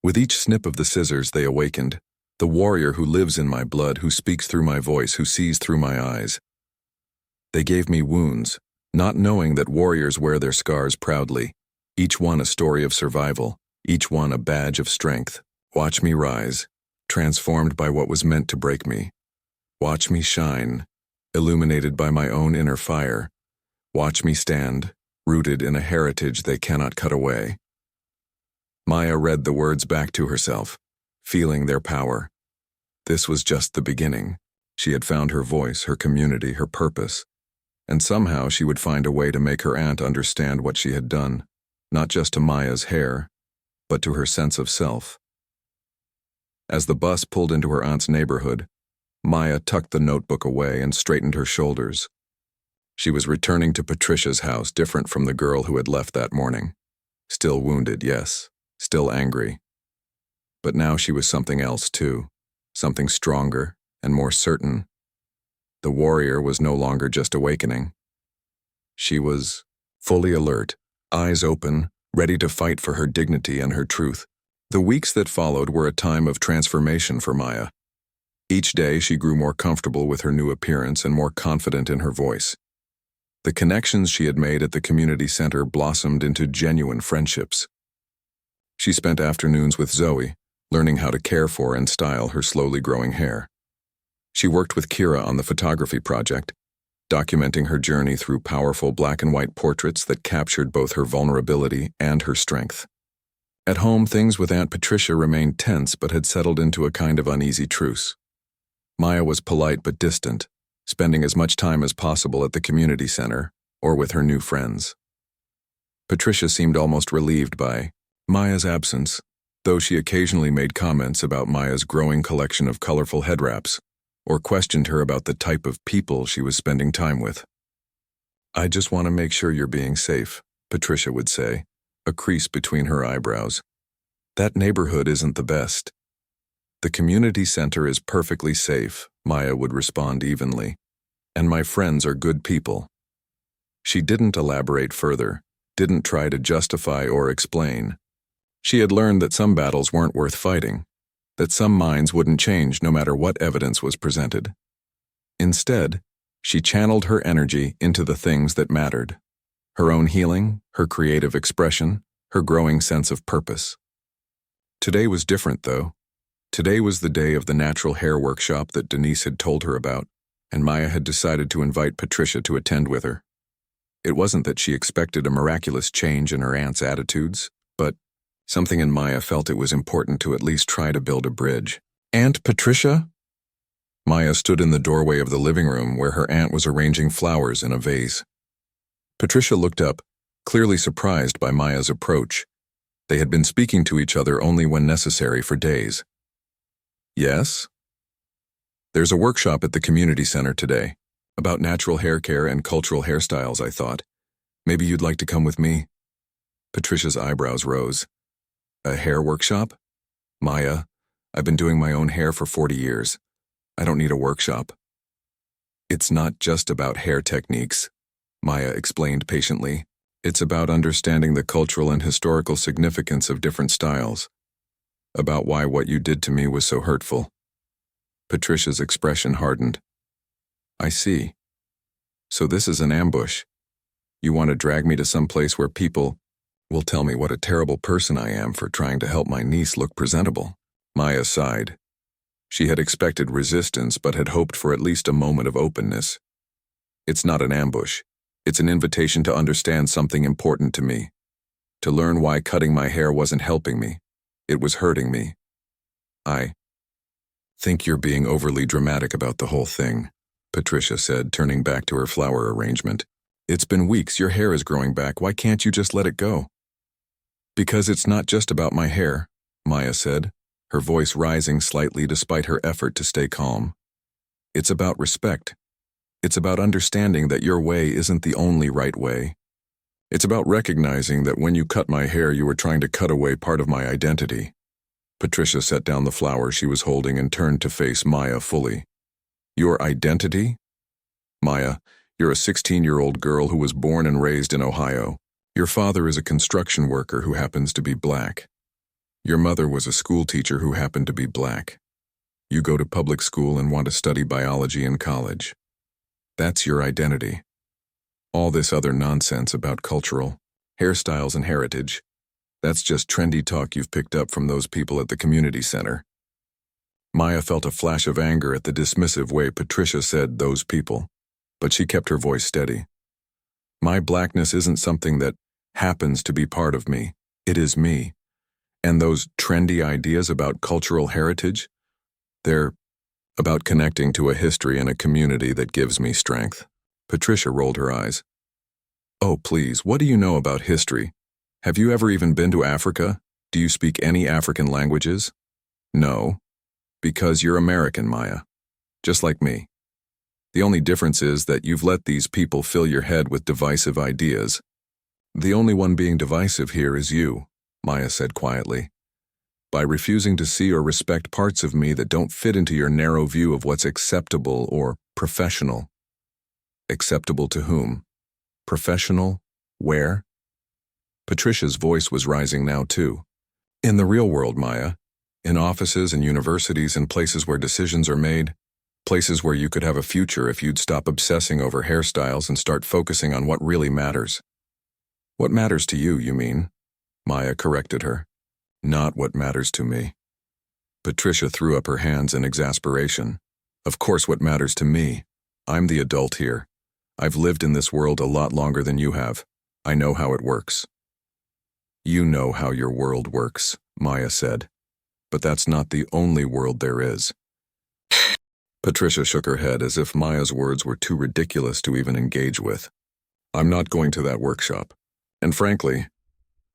Speaker 2: With each snip of the scissors, they awakened. The warrior who lives in my blood, who speaks through my voice, who sees through my eyes. They gave me wounds, not knowing that warriors wear their scars proudly, each one a story of survival, each one a badge of strength. Watch me rise, transformed by what was meant to break me. Watch me shine, illuminated by my own inner fire. Watch me stand, rooted in a heritage they cannot cut away. Maya read the words back to herself, feeling their power. This was just the beginning. She had found her voice, her community, her purpose. And somehow she would find a way to make her aunt understand what she had done, not just to Maya's hair, but to her sense of self. As the bus pulled into her aunt's neighborhood, Maya tucked the notebook away and straightened her shoulders. She was returning to Patricia's house, different from the girl who had left that morning. Still wounded, yes, still angry. But now she was something else too, something stronger and more certain. The warrior was no longer just awakening. She was fully alert, eyes open, ready to fight for her dignity and her truth. The weeks that followed were a time of transformation for Maya. Each day she grew more comfortable with her new appearance and more confident in her voice. The connections she had made at the community center blossomed into genuine friendships. She spent afternoons with Zoe, learning how to care for and style her slowly growing hair. She worked with Kira on the photography project, documenting her journey through powerful black and white portraits that captured both her vulnerability and her strength. At home, things with Aunt Patricia remained tense but had settled into a kind of uneasy truce. Maya was polite but distant, spending as much time as possible at the community center or with her new friends. Patricia seemed almost relieved by Maya's absence, though she occasionally made comments about Maya's growing collection of colorful head wraps, or questioned her about the type of people she was spending time with. I just want to make sure you're being safe, Patricia would say, a crease between her eyebrows. That neighborhood isn't the best. The community center is perfectly safe, Maya would respond evenly. And my friends are good people. She didn't elaborate further, didn't try to justify or explain. She had learned that some battles weren't worth fighting, that some minds wouldn't change no matter what evidence was presented. Instead, she channeled her energy into the things that mattered: her own healing, her creative expression, her growing sense of purpose. Today was different, though. Today was the day of the natural hair workshop that Denise had told her about, and Maya had decided to invite Patricia to attend with her. It wasn't that she expected a miraculous change in her aunt's attitudes, but something in Maya felt it was important to at least try to build a bridge. Aunt Patricia? Maya stood in the doorway of the living room where her aunt was arranging flowers in a vase. Patricia looked up, clearly surprised by Maya's approach. They had been speaking to each other only when necessary for days. Yes? There's a workshop at the community center today, about natural hair care and cultural hairstyles, I thought. Maybe you'd like to come with me? Patricia's eyebrows rose. A hair workshop? Maya, I've been doing my own hair for 40 years. I don't need a workshop. It's not just about hair techniques, Maya explained patiently. It's about understanding the cultural and historical significance of different styles. About why what you did to me was so hurtful. Patricia's expression hardened. I see. So this is an ambush. You want to drag me to some place where people will tell me what a terrible person I am for trying to help my niece look presentable. Maya sighed. She had expected resistance but had hoped for at least a moment of openness. It's not an ambush. It's an invitation to understand something important to me. To learn why cutting my hair wasn't helping me. It was hurting me. I think you're being overly dramatic about the whole thing, Patricia said, turning back to her flower arrangement. It's been weeks, your hair is growing back, why can't you just let it go? Because it's not just about my hair, Maya said, her voice rising slightly despite her effort to stay calm. It's about respect. It's about understanding that your way isn't the only right way. It's about recognizing that when you cut my hair, you were trying to cut away part of my identity. Patricia set down the flower she was holding and turned to face Maya fully. Your identity? Maya, you're a 16-year-old girl who was born and raised in Ohio. Your father is a construction worker who happens to be black. Your mother was a school teacher who happened to be black. You go to public school and want to study biology in college. That's your identity. All this other nonsense about cultural, hairstyles and heritage, that's just trendy talk you've picked up from those people at the community center. Maya felt a flash of anger at the dismissive way Patricia said those people, but she kept her voice steady. My blackness isn't something that happens to be part of me. It is me. And those trendy ideas about cultural heritage, they're about connecting to a history and a community that gives me strength. Patricia rolled her eyes. Oh, please, what do you know about history? Have you ever even been to Africa? Do you speak any African languages? No. Because you're American, Maya. Just like me. The only difference is that you've let these people fill your head with divisive ideas. The only one being divisive here is you, Maya said quietly. By refusing to see or respect parts of me that don't fit into your narrow view of what's acceptable or professional. Acceptable to whom? Professional? Where? Patricia's voice was rising now too. In the real world, Maya. In offices and universities and places where decisions are made. Places where you could have a future if you'd stop obsessing over hairstyles and start focusing on what really matters. What matters to you, you mean? Maya corrected her. Not what matters to me. Patricia threw up her hands in exasperation. Of course what matters to me. I'm the adult here. I've lived in this world a lot longer than you have. I know how it works. You know how your world works, Maya said. But that's not the only world there is. Patricia shook her head as if Maya's words were too ridiculous to even engage with. I'm not going to that workshop. And frankly,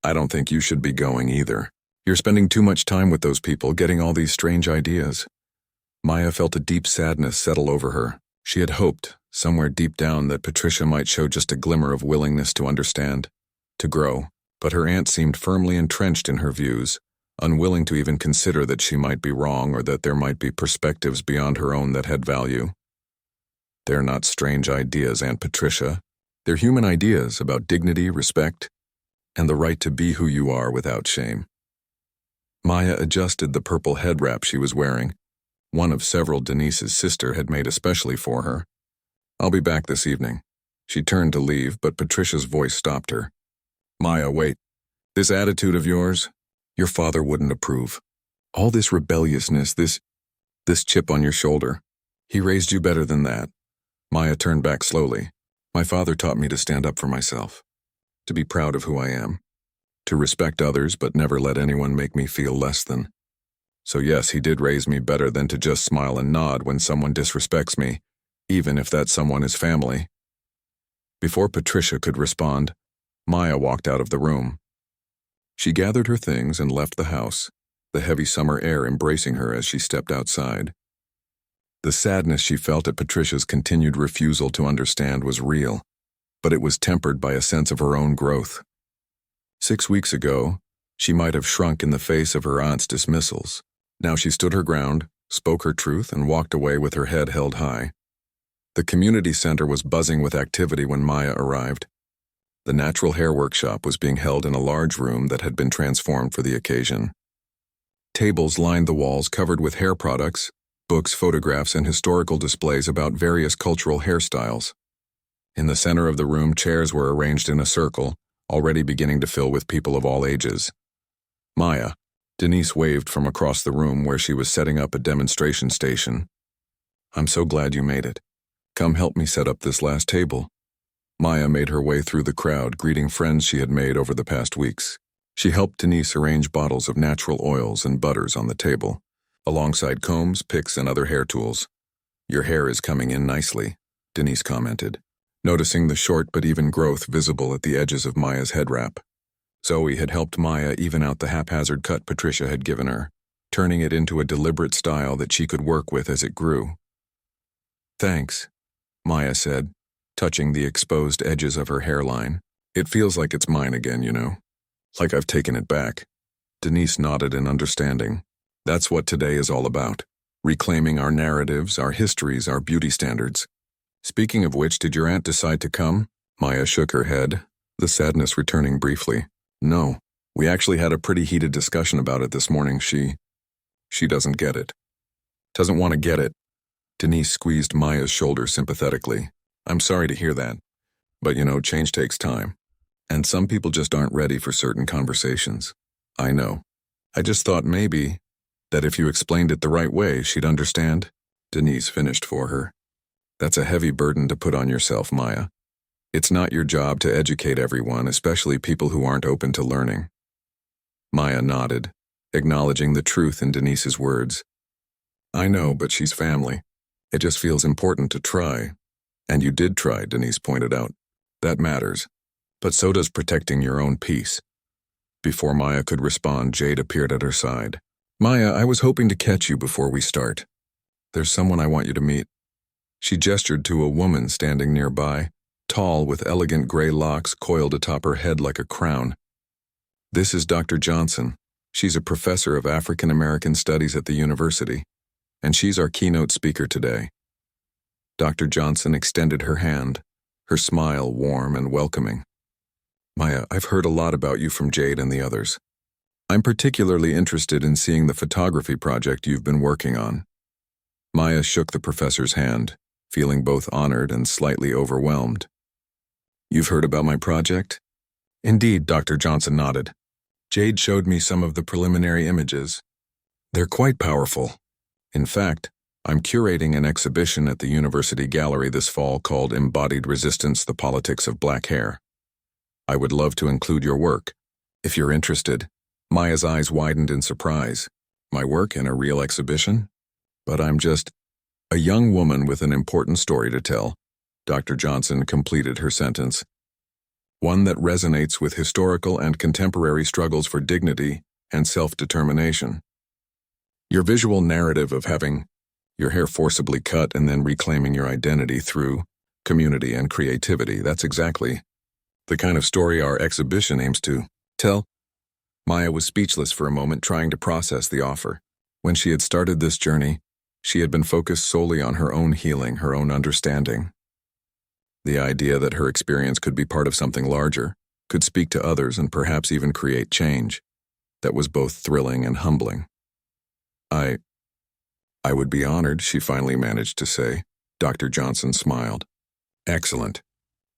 Speaker 2: I don't think you should be going either. You're spending too much time with those people, getting all these strange ideas. Maya felt a deep sadness settle over her. She had hoped, somewhere deep down, that Patricia might show just a glimmer of willingness to understand. to grow, but her aunt seemed firmly entrenched in her views, unwilling to even consider that she might be wrong or that there might be perspectives beyond her own that had value. They're not strange ideas, Aunt Patricia. They're human ideas about dignity, respect, and the right to be who you are without shame. Maya adjusted the purple head wrap she was wearing, one of several Denise's sister had made especially for her. I'll be back this evening. She turned to leave, but Patricia's voice stopped her. Maya, wait. This attitude of yours, your father wouldn't approve. All this rebelliousness, this chip on your shoulder. He raised you better than that. Maya turned back slowly. My father taught me to stand up for myself, to be proud of who I am, to respect others but never let anyone make me feel less than. So yes, he did raise me better than to just smile and nod when someone disrespects me, even if that someone is family. Before Patricia could respond, Maya walked out of the room. She gathered her things and left the house, the heavy summer air embracing her as she stepped outside. The sadness she felt at Patricia's continued refusal to understand was real, but it was tempered by a sense of her own growth. 6 weeks ago, she might have shrunk in the face of her aunt's dismissals. Now she stood her ground, spoke her truth, and walked away with her head held high. The community center was buzzing with activity when Maya arrived. The natural hair workshop was being held in a large room that had been transformed for the occasion. Tables lined the walls covered with hair products, books, photographs, and historical displays about various cultural hairstyles. In the center of the room, chairs were arranged in a circle, already beginning to fill with people of all ages. Maya, Denise waved from across the room where she was setting up a demonstration station. I'm so glad you made it. Come help me set up this last table. Maya made her way through the crowd, greeting friends she had made over the past weeks. She helped Denise arrange bottles of natural oils and butters on the table, alongside combs, picks, and other hair tools. Your hair is coming in nicely, Denise commented, noticing the short but even growth visible at the edges of Maya's head wrap. Zoe had helped Maya even out the haphazard cut Patricia had given her, turning it into a deliberate style that she could work with as it grew. Thanks, Maya said, touching the exposed edges of her hairline. It feels like it's mine again, you know. Like I've taken it back. Denise nodded in understanding. That's what today is all about. Reclaiming our narratives, our histories, our beauty standards. Speaking of which, did your aunt decide to come? Maya shook her head, the sadness returning briefly. No. We actually had a pretty heated discussion about it this morning. She doesn't get it. Doesn't want to get it. Denise squeezed Maya's shoulder sympathetically. I'm sorry to hear that. But you know, change takes time. And some people just aren't ready for certain conversations. I know. I just thought maybe that if you explained it the right way, she'd understand. Denise finished for her. That's a heavy burden to put on yourself, Maya. It's not your job to educate everyone, especially people who aren't open to learning. Maya nodded, acknowledging the truth in Denise's words. I know, but she's family. It just feels important to try. And you did try, Denise pointed out. That matters. But so does protecting your own peace. Before Maya could respond, Jade appeared at her side. Maya, I was hoping to catch you before we start. There's someone I want you to meet. She gestured to a woman standing nearby, tall with elegant gray locks coiled atop her head like a crown. This is Dr. Johnson. She's a professor of African American Studies at the university, and she's our keynote speaker today. Dr. Johnson extended her hand, her smile warm and welcoming. Maya, I've heard a lot about you from Jade and the others. I'm particularly interested in seeing the photography project you've been working on. Maya shook the professor's hand, feeling both honored and slightly overwhelmed. You've heard about my project? Indeed, Dr. Johnson nodded. Jade showed me some of the preliminary images. They're quite powerful. In fact, I'm curating an exhibition at the University Gallery this fall called Embodied Resistance: The Politics of Black Hair. I would love to include your work. If you're interested. Maya's eyes widened in surprise. My work in a real exhibition? But I'm just a young woman with an important story to tell. Dr. Johnson completed her sentence. One that resonates with historical and contemporary struggles for dignity and self-determination. Your visual narrative of having your hair forcibly cut and then reclaiming your identity through community and creativity, that's exactly The kind of story our exhibition aims to tell. Maya was speechless for a moment, trying to process the offer. When she had started this journey, she had been focused solely on her own healing, her own understanding. The idea that her experience could be part of something larger, could speak to others and perhaps even create change, that was both thrilling and humbling. I would be honored, she finally managed to say. Dr. Johnson smiled. Excellent.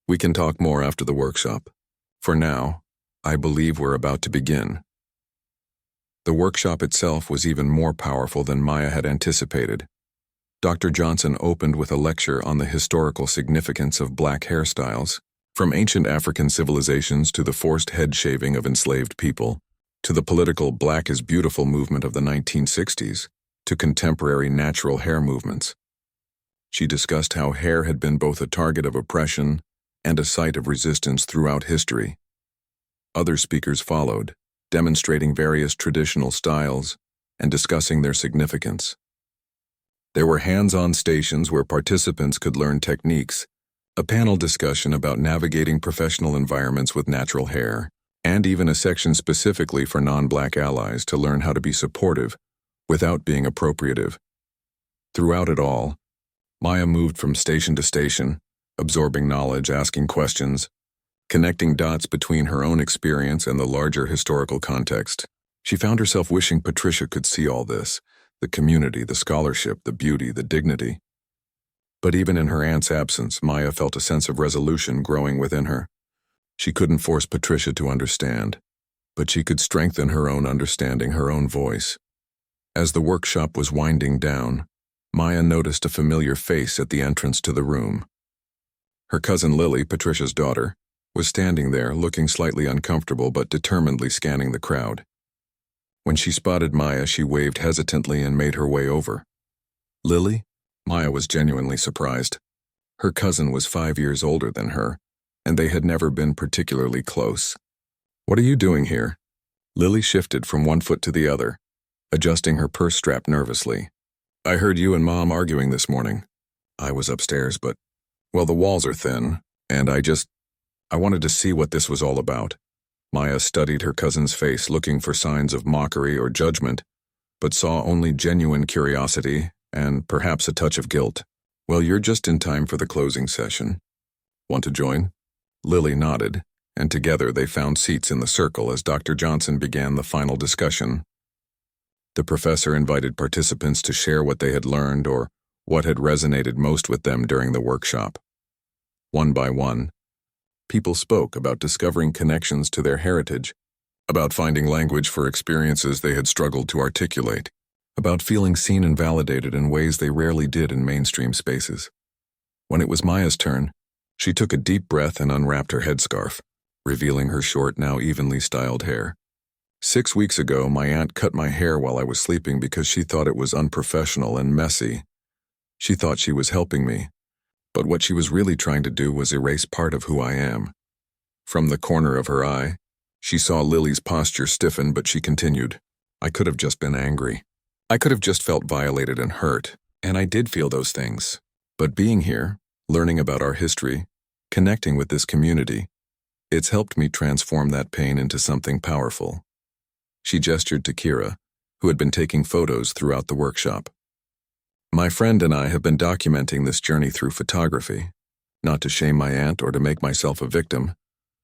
Speaker 2: We can talk more after the workshop. For now, I believe we're about to begin. The workshop itself was even more powerful than Maya had anticipated. Dr. Johnson opened with a lecture on the historical significance of black hairstyles, from ancient African civilizations to the forced head shaving of enslaved people, to the political Black is Beautiful movement of the 1960s, to contemporary natural hair movements. She discussed how hair had been both a target of oppression and a site of resistance throughout history. Other speakers followed, demonstrating various traditional styles and discussing their significance. There were hands-on stations where participants could learn techniques, a panel discussion about navigating professional environments with natural hair, and even a section specifically for non-Black allies to learn how to be supportive without being appropriative. Throughout it all, Maya moved from station to station, absorbing knowledge, asking questions, connecting dots between her own experience and the larger historical context. She found herself wishing Patricia could see all this, the community, the scholarship, the beauty, the dignity. But even in her aunt's absence, Maya felt a sense of resolution growing within her. She couldn't force Patricia to understand, but she could strengthen her own understanding, her own voice. As the workshop was winding down, Maya noticed a familiar face at the entrance to the room. Her cousin Lily, Patricia's daughter, was standing there, looking slightly uncomfortable but determinedly scanning the crowd. When she spotted Maya, she waved hesitantly and made her way over. Lily? Maya was genuinely surprised. Her cousin was 5 years older than her, and they had never been particularly close. What are you doing here? Lily shifted from one foot to the other, adjusting her purse strap nervously. I heard you and Mom arguing this morning. I was upstairs, but, well, the walls are thin, and I wanted to see what this was all about. Maya studied her cousin's face, looking for signs of mockery or judgment, but saw only genuine curiosity and perhaps a touch of guilt. Well, you're just in time for the closing session. Want to join? Lily nodded, and together they found seats in the circle as Dr. Johnson began the final discussion. The professor invited participants to share what they had learned or what had resonated most with them during the workshop. One by one, people spoke about discovering connections to their heritage, about finding language for experiences they had struggled to articulate, about feeling seen and validated in ways they rarely did in mainstream spaces. When it was Maya's turn, she took a deep breath and unwrapped her headscarf, revealing her short, now evenly styled hair. 6 weeks ago, my aunt cut my hair while I was sleeping because she thought it was unprofessional and messy. She thought she was helping me, but what she was really trying to do was erase part of who I am. From the corner of her eye, she saw Lily's posture stiffen, but she continued. I could have just been angry. I could have just felt violated and hurt, and I did feel those things. But being here, learning about our history, connecting with this community, it's helped me transform that pain into something powerful. She gestured to Kira, who had been taking photos throughout the workshop. My friend and I have been documenting this journey through photography, not to shame my aunt or to make myself a victim,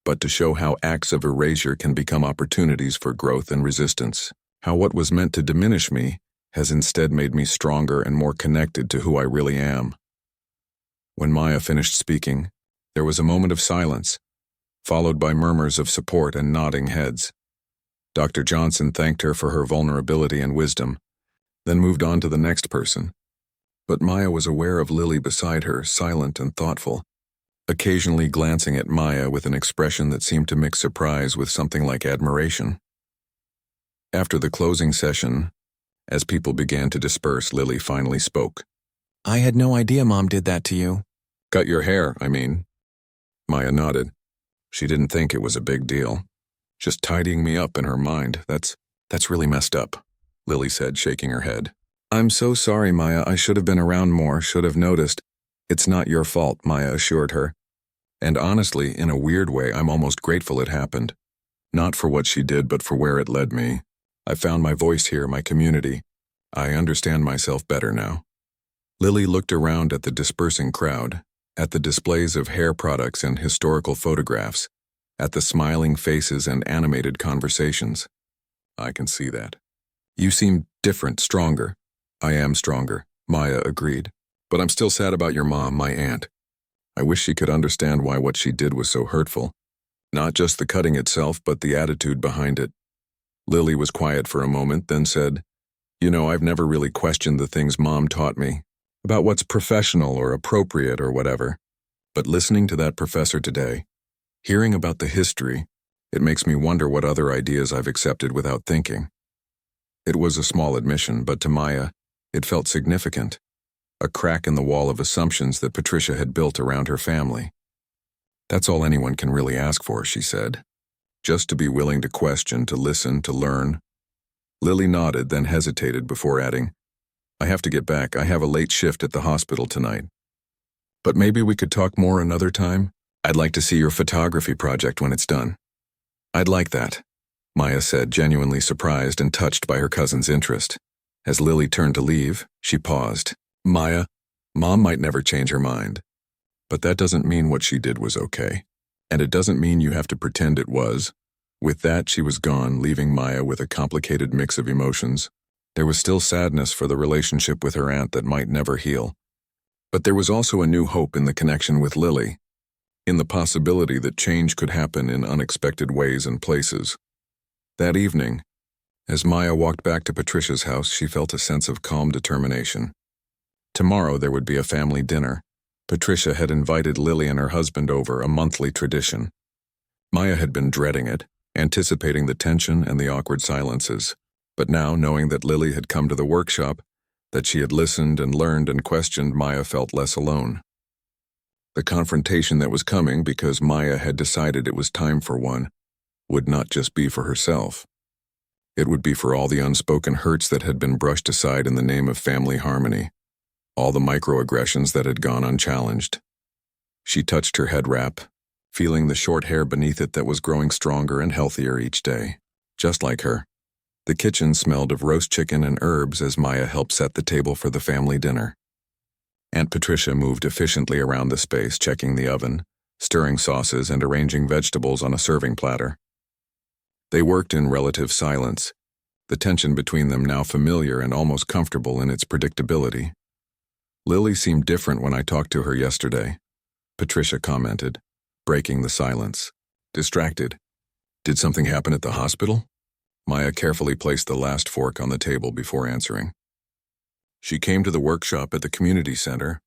Speaker 2: but to show how acts of erasure can become opportunities for growth and resistance, how what was meant to diminish me has instead made me stronger and more connected to who I really am. When Maya finished speaking, there was a moment of silence, followed by murmurs of support and nodding heads. Dr. Johnson thanked her for her vulnerability and wisdom, then moved on to the next person. But Maya was aware of Lily beside her, silent and thoughtful, occasionally glancing at Maya with an expression that seemed to mix surprise with something like admiration. After the closing session, as people began to disperse, Lily finally spoke. I had no idea Mom did that to you. Cut your hair, I mean. Maya nodded. She didn't think it was a big deal. Just tidying me up in her mind, that's really messed up, Lily said, shaking her head. I'm so sorry, Maya. I should have been around more, should have noticed. It's not your fault, Maya assured her. And honestly, in a weird way, I'm almost grateful it happened. Not for what she did, but for where it led me. I found my voice here, my community. I understand myself better now. Lily looked around at the dispersing crowd, at the displays of hair products and historical photographs, at the smiling faces and animated conversations. I can see that. You seem different, stronger. I am stronger, Maya agreed. But I'm still sad about your mom, my aunt. I wish she could understand why what she did was so hurtful. Not just the cutting itself, but the attitude behind it. Lily was quiet for a moment, then said, "You know, I've never really questioned the things Mom taught me, about what's professional or appropriate or whatever. But listening to that professor today, hearing about the history, it makes me wonder what other ideas I've accepted without thinking." It was a small admission, but to Maya, it felt significant. A crack in the wall of assumptions that Patricia had built around her family. "That's all anyone can really ask for," she said. "Just to be willing to question, to listen, to learn." Lily nodded, then hesitated before adding, "I have to get back. I have a late shift at the hospital tonight. But maybe we could talk more another time? I'd like to see your photography project when it's done." "I'd like that," Maya said, genuinely surprised and touched by her cousin's interest. As Lily turned to leave, she paused. "Maya, Mom might never change her mind. But that doesn't mean what she did was okay. And it doesn't mean you have to pretend it was." With that, she was gone, leaving Maya with a complicated mix of emotions. There was still sadness for the relationship with her aunt that might never heal. But there was also a new hope in the connection with Lily, in the possibility that change could happen in unexpected ways and places. That evening, as Maya walked back to Patricia's house, she felt a sense of calm determination. Tomorrow there would be a family dinner. Patricia had invited Lily and her husband over, a monthly tradition. Maya had been dreading it, anticipating the tension and the awkward silences. But now, knowing that Lily had come to the workshop, that she had listened and learned and questioned, Maya felt less alone. The confrontation that was coming, because Maya had decided it was time for one, would not just be for herself. It would be for all the unspoken hurts that had been brushed aside in the name of family harmony, all the microaggressions that had gone unchallenged. She touched her head wrap, feeling the short hair beneath it that was growing stronger and healthier each day, just like her. The kitchen smelled of roast chicken and herbs as Maya helped set the table for the family dinner. Aunt Patricia moved efficiently around the space, checking the oven, stirring sauces, and arranging vegetables on a serving platter. They worked in relative silence, the tension between them now familiar and almost comfortable in its predictability. "Lily seemed different when I talked to her yesterday," Patricia commented, breaking the silence. "Distracted. Did something happen at the hospital?" Maya carefully placed the last fork on the table before answering. "She came to the workshop at the community center,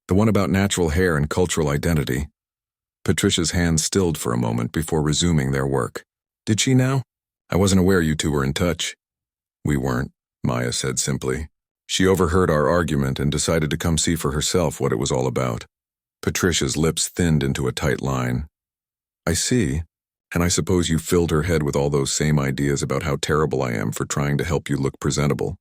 Speaker 2: the one about natural hair and cultural identity." Patricia's hands stilled for a moment before resuming their work. "Did she now? I wasn't aware you two were in touch." "We weren't," Maya said simply. "She overheard our argument and decided to come see for herself what it was all about." Patricia's lips thinned into a tight line. "I see. And I suppose you filled her head with all those same ideas about how terrible I am for trying to help you look presentable."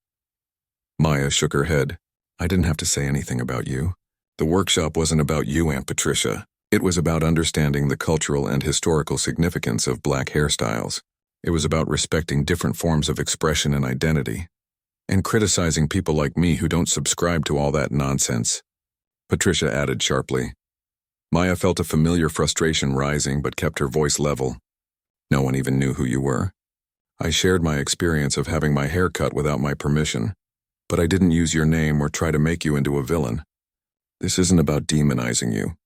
Speaker 2: Maya shook her head. "I didn't have to say anything about you. The workshop wasn't about you, Aunt Patricia. It was about understanding the cultural and historical significance of black hairstyles. It was about respecting different forms of expression and identity, and criticizing people like me who don't subscribe to all that nonsense," Patricia added sharply. Maya felt a familiar frustration rising but kept her voice level. "No one even knew who you were. I shared my experience of having my hair cut without my permission, but I didn't use your name or try to make you into a villain. This isn't about demonizing you.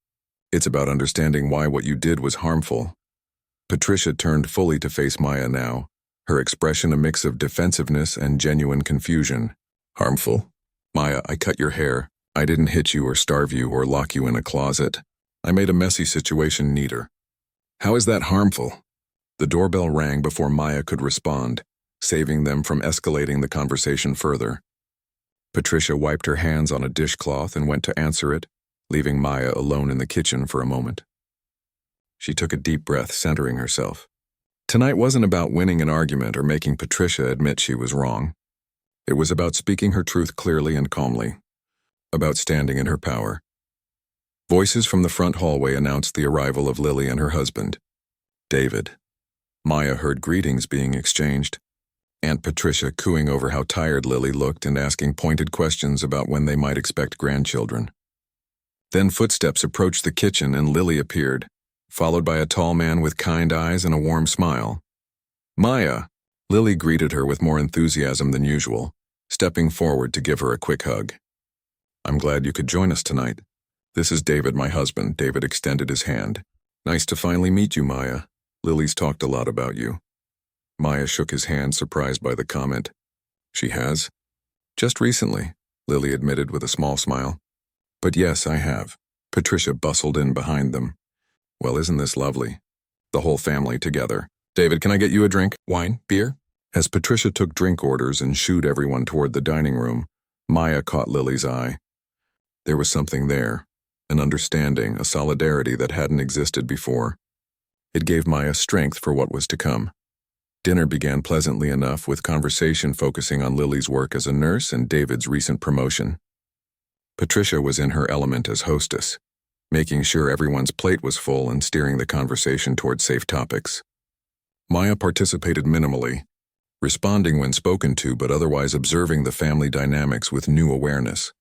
Speaker 2: It's about understanding why what you did was harmful." Patricia turned fully to face Maya now, her expression a mix of defensiveness and genuine confusion. "Harmful? Maya, I cut your hair. I didn't hit you or starve you or lock you in a closet. I made a messy situation neater. How is that harmful?" The doorbell rang before Maya could respond, saving them from escalating the conversation further. Patricia wiped her hands on a dishcloth and went to answer it, leaving Maya alone in the kitchen for a moment. She took a deep breath, centering herself. Tonight wasn't about winning an argument or making Patricia admit she was wrong. It was about speaking her truth clearly and calmly, about standing in her power. Voices from the front hallway announced the arrival of Lily and her husband, David. Maya heard greetings being exchanged, Aunt Patricia cooing over how tired Lily looked and asking pointed questions about when they might expect grandchildren. Then footsteps approached the kitchen and Lily appeared, followed by a tall man with kind eyes and a warm smile. "Maya!" Lily greeted her with more enthusiasm than usual, stepping forward to give her a quick hug. "I'm glad you could join us tonight. This is David, my husband." David extended his hand. "Nice to finally meet you, Maya. Lily's talked a lot about you." Maya shook his hand, surprised by the comment. "She has?" "Just recently," Lily admitted with a small smile. "But yes, I have." Patricia bustled in behind them. "Well, isn't this lovely? The whole family together. David, can I get you a drink? Wine? Beer?" As Patricia took drink orders and shooed everyone toward the dining room, Maya caught Lily's eye. There was something there, an understanding, a solidarity that hadn't existed before. It gave Maya strength for what was to come. Dinner began pleasantly enough, with conversation focusing on Lily's work as a nurse and David's recent promotion. Patricia was in her element as hostess, making sure everyone's plate was full and steering the conversation toward safe topics. Maya participated minimally, responding when spoken to but otherwise observing the family dynamics with new awareness.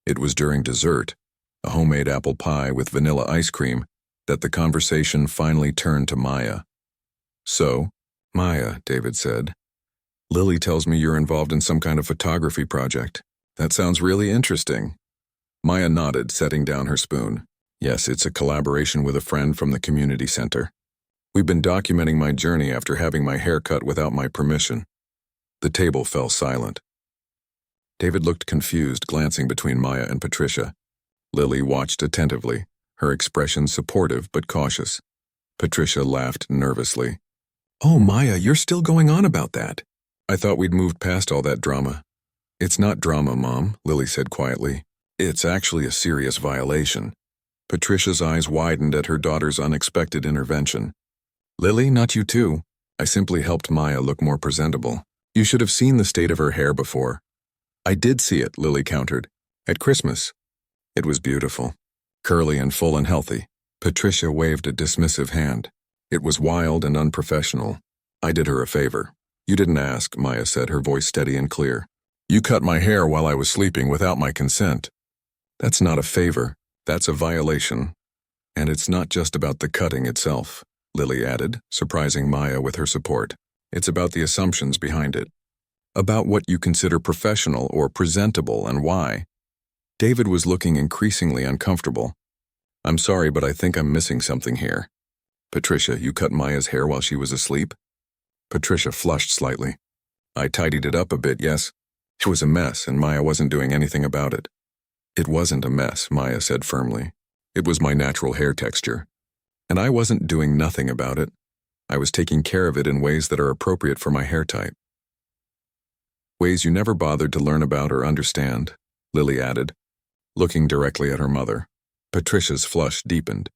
Speaker 2: It was during dessert, a homemade apple pie with vanilla ice cream, that the conversation finally turned to Maya. "So, Maya," David said, "Lily tells me you're involved in some kind of photography project. That sounds really interesting." Maya nodded, setting down her spoon. "Yes, it's a collaboration with a friend from the community center. We've been documenting my journey after having my hair cut without my permission." The table fell silent. David looked confused, glancing between Maya and Patricia. Lily watched attentively, her expression supportive but cautious. Patricia laughed nervously. "Oh, Maya, you're still going on about that. I thought we'd moved past all that drama." "It's not drama, Mom," Lily said quietly. "It's actually a serious violation." Patricia's eyes widened at her daughter's unexpected intervention. "Lily, not you too. I simply helped Maya look more presentable. You should have seen the state of her hair before." "I did see it," Lily countered. "At Christmas. It was beautiful. Curly and full and healthy." Patricia waved a dismissive hand. "It was wild and unprofessional. I did her a favor." "You didn't ask," Maya said, her voice steady and clear. "You cut my hair while I was sleeping without my consent." "That's not a favor. That's a violation. And it's not just about the cutting itself," Lily added, surprising Maya with her support. "It's about the assumptions behind it. About what you consider professional or presentable and why." David was looking increasingly uncomfortable. "I'm sorry, but I think I'm missing something here." "Patricia, you cut Maya's hair while she was asleep?" Patricia flushed slightly. "I tidied it up a bit, yes. It was a mess, and Maya wasn't doing anything about it." "It wasn't a mess," Maya said firmly. "It was my natural hair texture. And I wasn't doing nothing about it. I was taking care of it in ways that are appropriate for my hair type." "Ways you never bothered to learn about or understand," Lily added, looking directly at her mother. Patricia's flush deepened.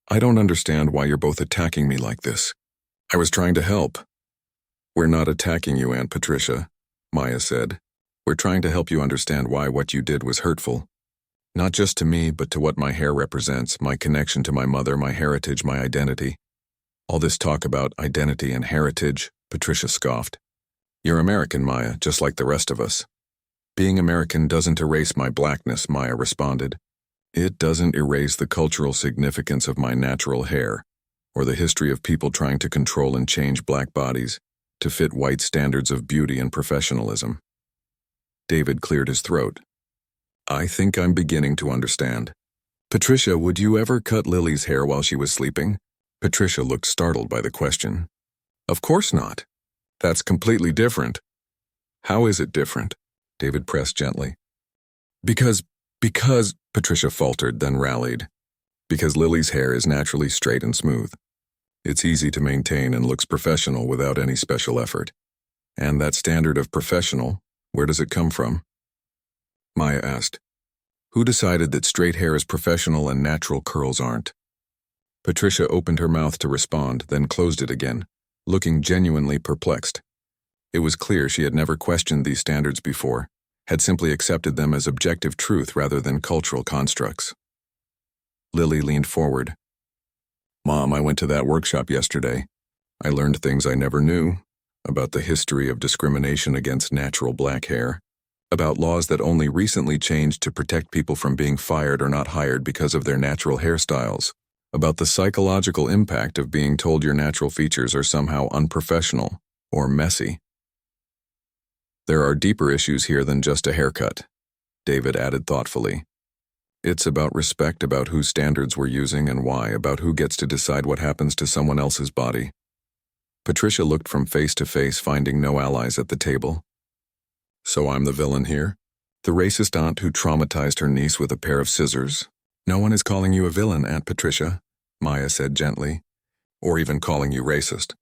Speaker 2: "I don't understand why you're both attacking me like this. I was trying to help." "We're not attacking you, Aunt Patricia," Maya said. "We're trying to help you understand why what you did was hurtful. Not just to me, but to what my hair represents, my connection to my mother, my heritage, my identity." "All this talk about identity and heritage," Patricia scoffed. "You're American, Maya, just like the rest of us." "Being American doesn't erase my blackness," Maya responded. "It doesn't erase the cultural significance of my natural hair, or the history of people trying to control and change black bodies to fit white standards of beauty and professionalism." David cleared his throat. "I think I'm beginning to understand." "Patricia, would you ever cut Lily's hair while she was sleeping?" Patricia looked startled by the question. "Of course not. That's completely different." "How is it different?" David pressed gently. Because, Patricia faltered, then rallied. "Because Lily's hair is naturally straight and smooth. It's easy to maintain and looks professional without any special effort. And that standard of professional, where does it come from?" Maya asked. "Who decided that straight hair is professional and natural curls aren't?" Patricia opened her mouth to respond, then closed it again, looking genuinely perplexed. It was clear she had never questioned these standards before, had simply accepted them as objective truth rather than cultural constructs. Lily leaned forward. Mom, I went to that workshop yesterday. I learned things I never knew, about the history of discrimination against natural black hair, about laws that only recently changed to protect people from being fired or not hired because of their natural hairstyles, about the psychological impact of being told your natural features are somehow unprofessional or messy. There are deeper issues here than just a haircut, David added thoughtfully. It's about respect, about whose standards we're using and why, about who gets to decide what happens to someone else's body. Patricia looked from face to face, finding no allies at the table. So I'm the villain here? The racist aunt who traumatized her niece with a pair of scissors? No one is calling you a villain, Aunt Patricia, Maya said gently, or even calling you racist.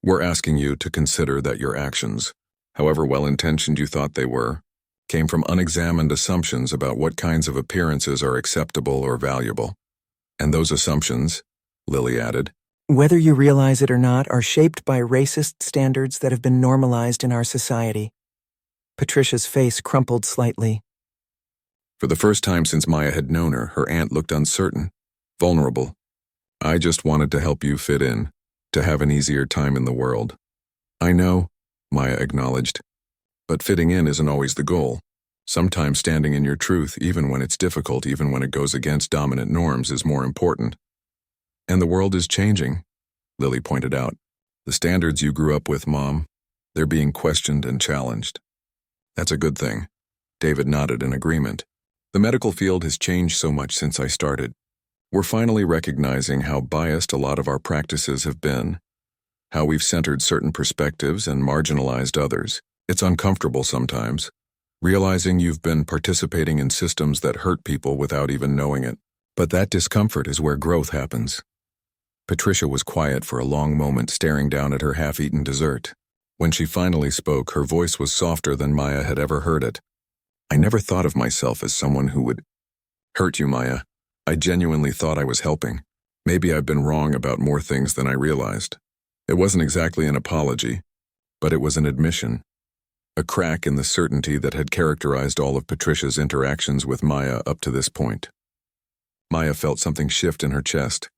Speaker 2: We're asking you to consider that your actions, however well-intentioned you thought they were, came from unexamined assumptions about what kinds of appearances are acceptable or valuable. And those assumptions, Lily added,
Speaker 1: whether you realize it or not, are shaped by racist standards that have been normalized in our society. Patricia's face crumpled slightly.
Speaker 2: For the first time since Maya had known her, her aunt looked uncertain, vulnerable. I just wanted to help you fit in, to have an easier time in the world. I know, Maya acknowledged, but fitting in isn't always the goal. Sometimes standing in your truth, even when it's difficult, even when it goes against dominant norms, is more important. And the world is changing, Lily pointed out. The standards you grew up with, Mom, they're being questioned and challenged. That's a good thing. David nodded in agreement. The medical field has changed so much since I started. We're finally recognizing how biased a lot of our practices have been, how we've centered certain perspectives and marginalized others. It's uncomfortable sometimes, realizing you've been participating in systems that hurt people without even knowing it. But that discomfort is where growth happens. Patricia was quiet for a long moment, staring down at her half-eaten dessert. When she finally spoke, her voice was softer than Maya had ever heard it. I never thought of myself as someone who would hurt you, Maya. I genuinely thought I was helping. Maybe I've been wrong about more things than I realized. It wasn't exactly an apology, but it was an admission. A crack in the certainty that had characterized all of Patricia's interactions with Maya up to this point. Maya felt something shift in her chest,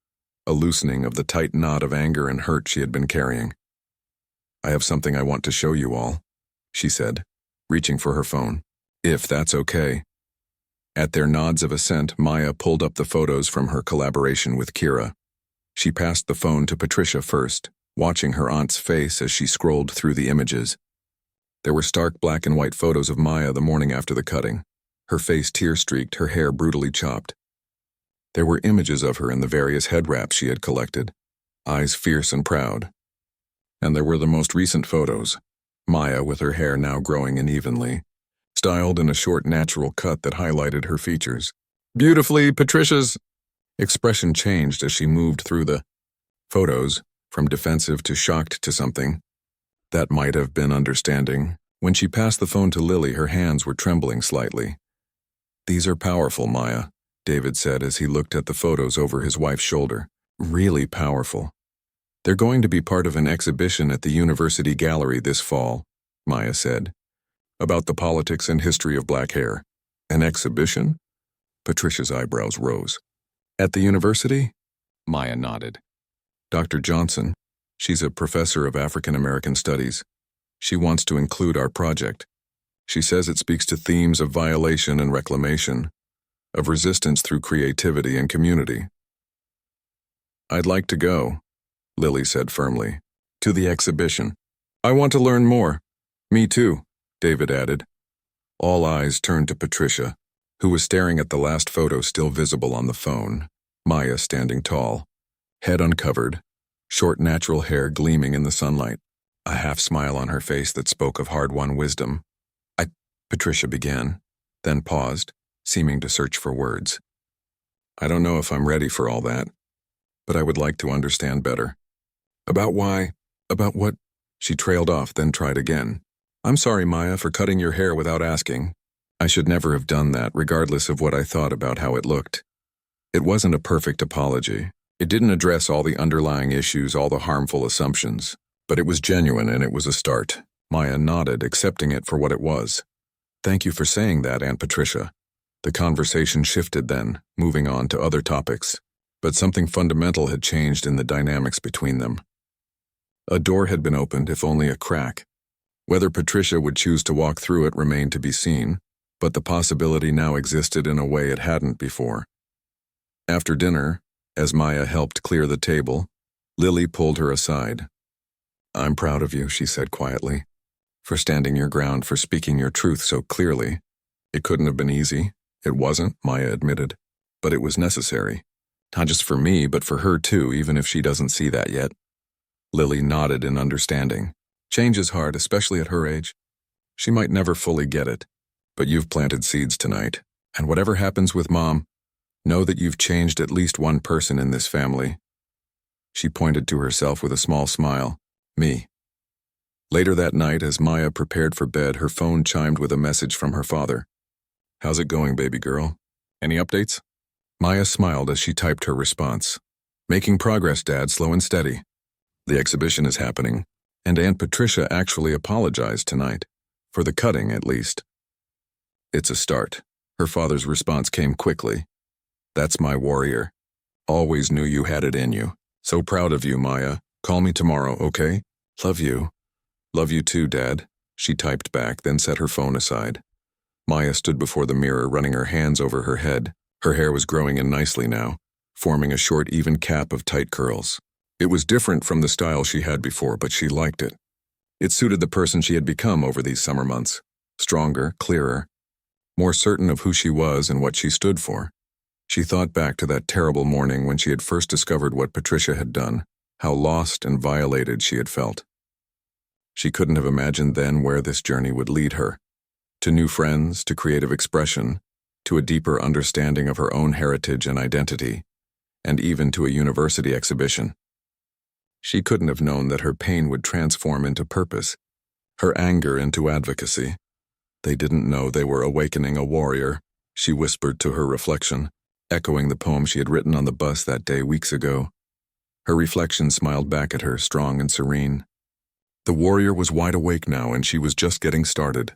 Speaker 2: a loosening of the tight knot of anger and hurt she had been carrying. I have something I want to show you all, she said, reaching for her phone. If that's okay. At their nods of assent, Maya pulled up the photos from her collaboration with Kira. She passed the phone to Patricia first, watching her aunt's face as she scrolled through the images. There were stark black and white photos of Maya the morning after the cutting, her face tear-streaked, her hair brutally chopped. There were images of her in the various head wraps she had collected, eyes fierce and proud. And there were the most recent photos, Maya with her hair now growing unevenly, styled in a short natural cut that highlighted her features. Beautifully, Patricia's expression changed as she moved through the photos, from defensive to shocked to something that might have been understanding. When she passed the phone to Lily, her hands were trembling slightly. These are powerful, Maya, David said as he looked at the photos over his wife's shoulder. Really powerful. They're going to be part of an exhibition at the University Gallery this fall, Maya said, about the politics and history of black hair. An exhibition? Patricia's eyebrows rose. At the university? Maya nodded. Dr. Johnson, she's a professor of African American Studies. She wants to include our project. She says it speaks to themes of violation and reclamation, of resistance through creativity and community. I'd like to go, Lily said firmly, to the exhibition. I want to learn more. Me too, David added. All eyes turned to Patricia, who was staring at the last photo still visible on the phone, Maya standing tall, head uncovered, short natural hair gleaming in the sunlight, a half-smile on her face that spoke of hard-won wisdom. Patricia began, then paused, seeming to search for words. I don't know if I'm ready for all that, but I would like to understand better. About why? About what? She trailed off, then tried again. I'm sorry, Maya, for cutting your hair without asking. I should never have done that, regardless of what I thought about how it looked. It wasn't a perfect apology. It didn't address all the underlying issues, all the harmful assumptions, but it was genuine and it was a start. Maya nodded, accepting it for what it was. Thank you for saying that, Aunt Patricia. The conversation shifted then, moving on to other topics. but something fundamental had changed in the dynamics between them. A door had been opened, if only a crack. Whether Patricia would choose to walk through it remained to be seen, but the possibility now existed in a way it hadn't before. After dinner, as Maya helped clear the table, Lily pulled her aside. "I'm proud of you," she said quietly, "for standing your ground, for speaking your truth so clearly. It couldn't have been easy. It wasn't," Maya admitted, "but it was necessary. Not just for me, but for her too, even if she doesn't see that yet." Lily nodded in understanding. "Change is hard, especially at her age. She might never fully get it, but you've planted seeds tonight, and whatever happens with Mom, know that you've changed at least one person in this family." She pointed to herself with a small smile. "Me." Later that night, as Maya prepared for bed, her phone chimed with a message from her father. "How's it going, baby girl? Any updates?" Maya smiled as she typed her response. "Making progress, Dad, slow and steady. The exhibition is happening, and Aunt Patricia actually apologized tonight. For the cutting, at least." "It's a start." Her father's response came quickly. "That's my warrior. Always knew you had it in you. So proud of you, Maya. Call me tomorrow, okay? Love you." "Love you too, Dad," she typed back, then set her phone aside. Maya stood before the mirror, running her hands over her head. Her hair was growing in nicely now, forming a short, even cap of tight curls. It was different from the style she had before, but she liked it. It suited the person she had become over these summer months. Stronger, clearer, more certain of who she was and what she stood for. She thought back to that terrible morning when she had first discovered what Patricia had done, how lost and violated she had felt. She couldn't have imagined then where this journey would lead her. To new friends, to creative expression, to a deeper understanding of her own heritage and identity, and even to a university exhibition. She couldn't have known that her pain would transform into purpose, her anger into advocacy. They didn't know they were awakening a warrior, she whispered to her reflection, echoing the poem she had written on the bus that day weeks ago. Her reflection smiled back at her, strong and serene. The warrior was wide awake now, and she was just getting started.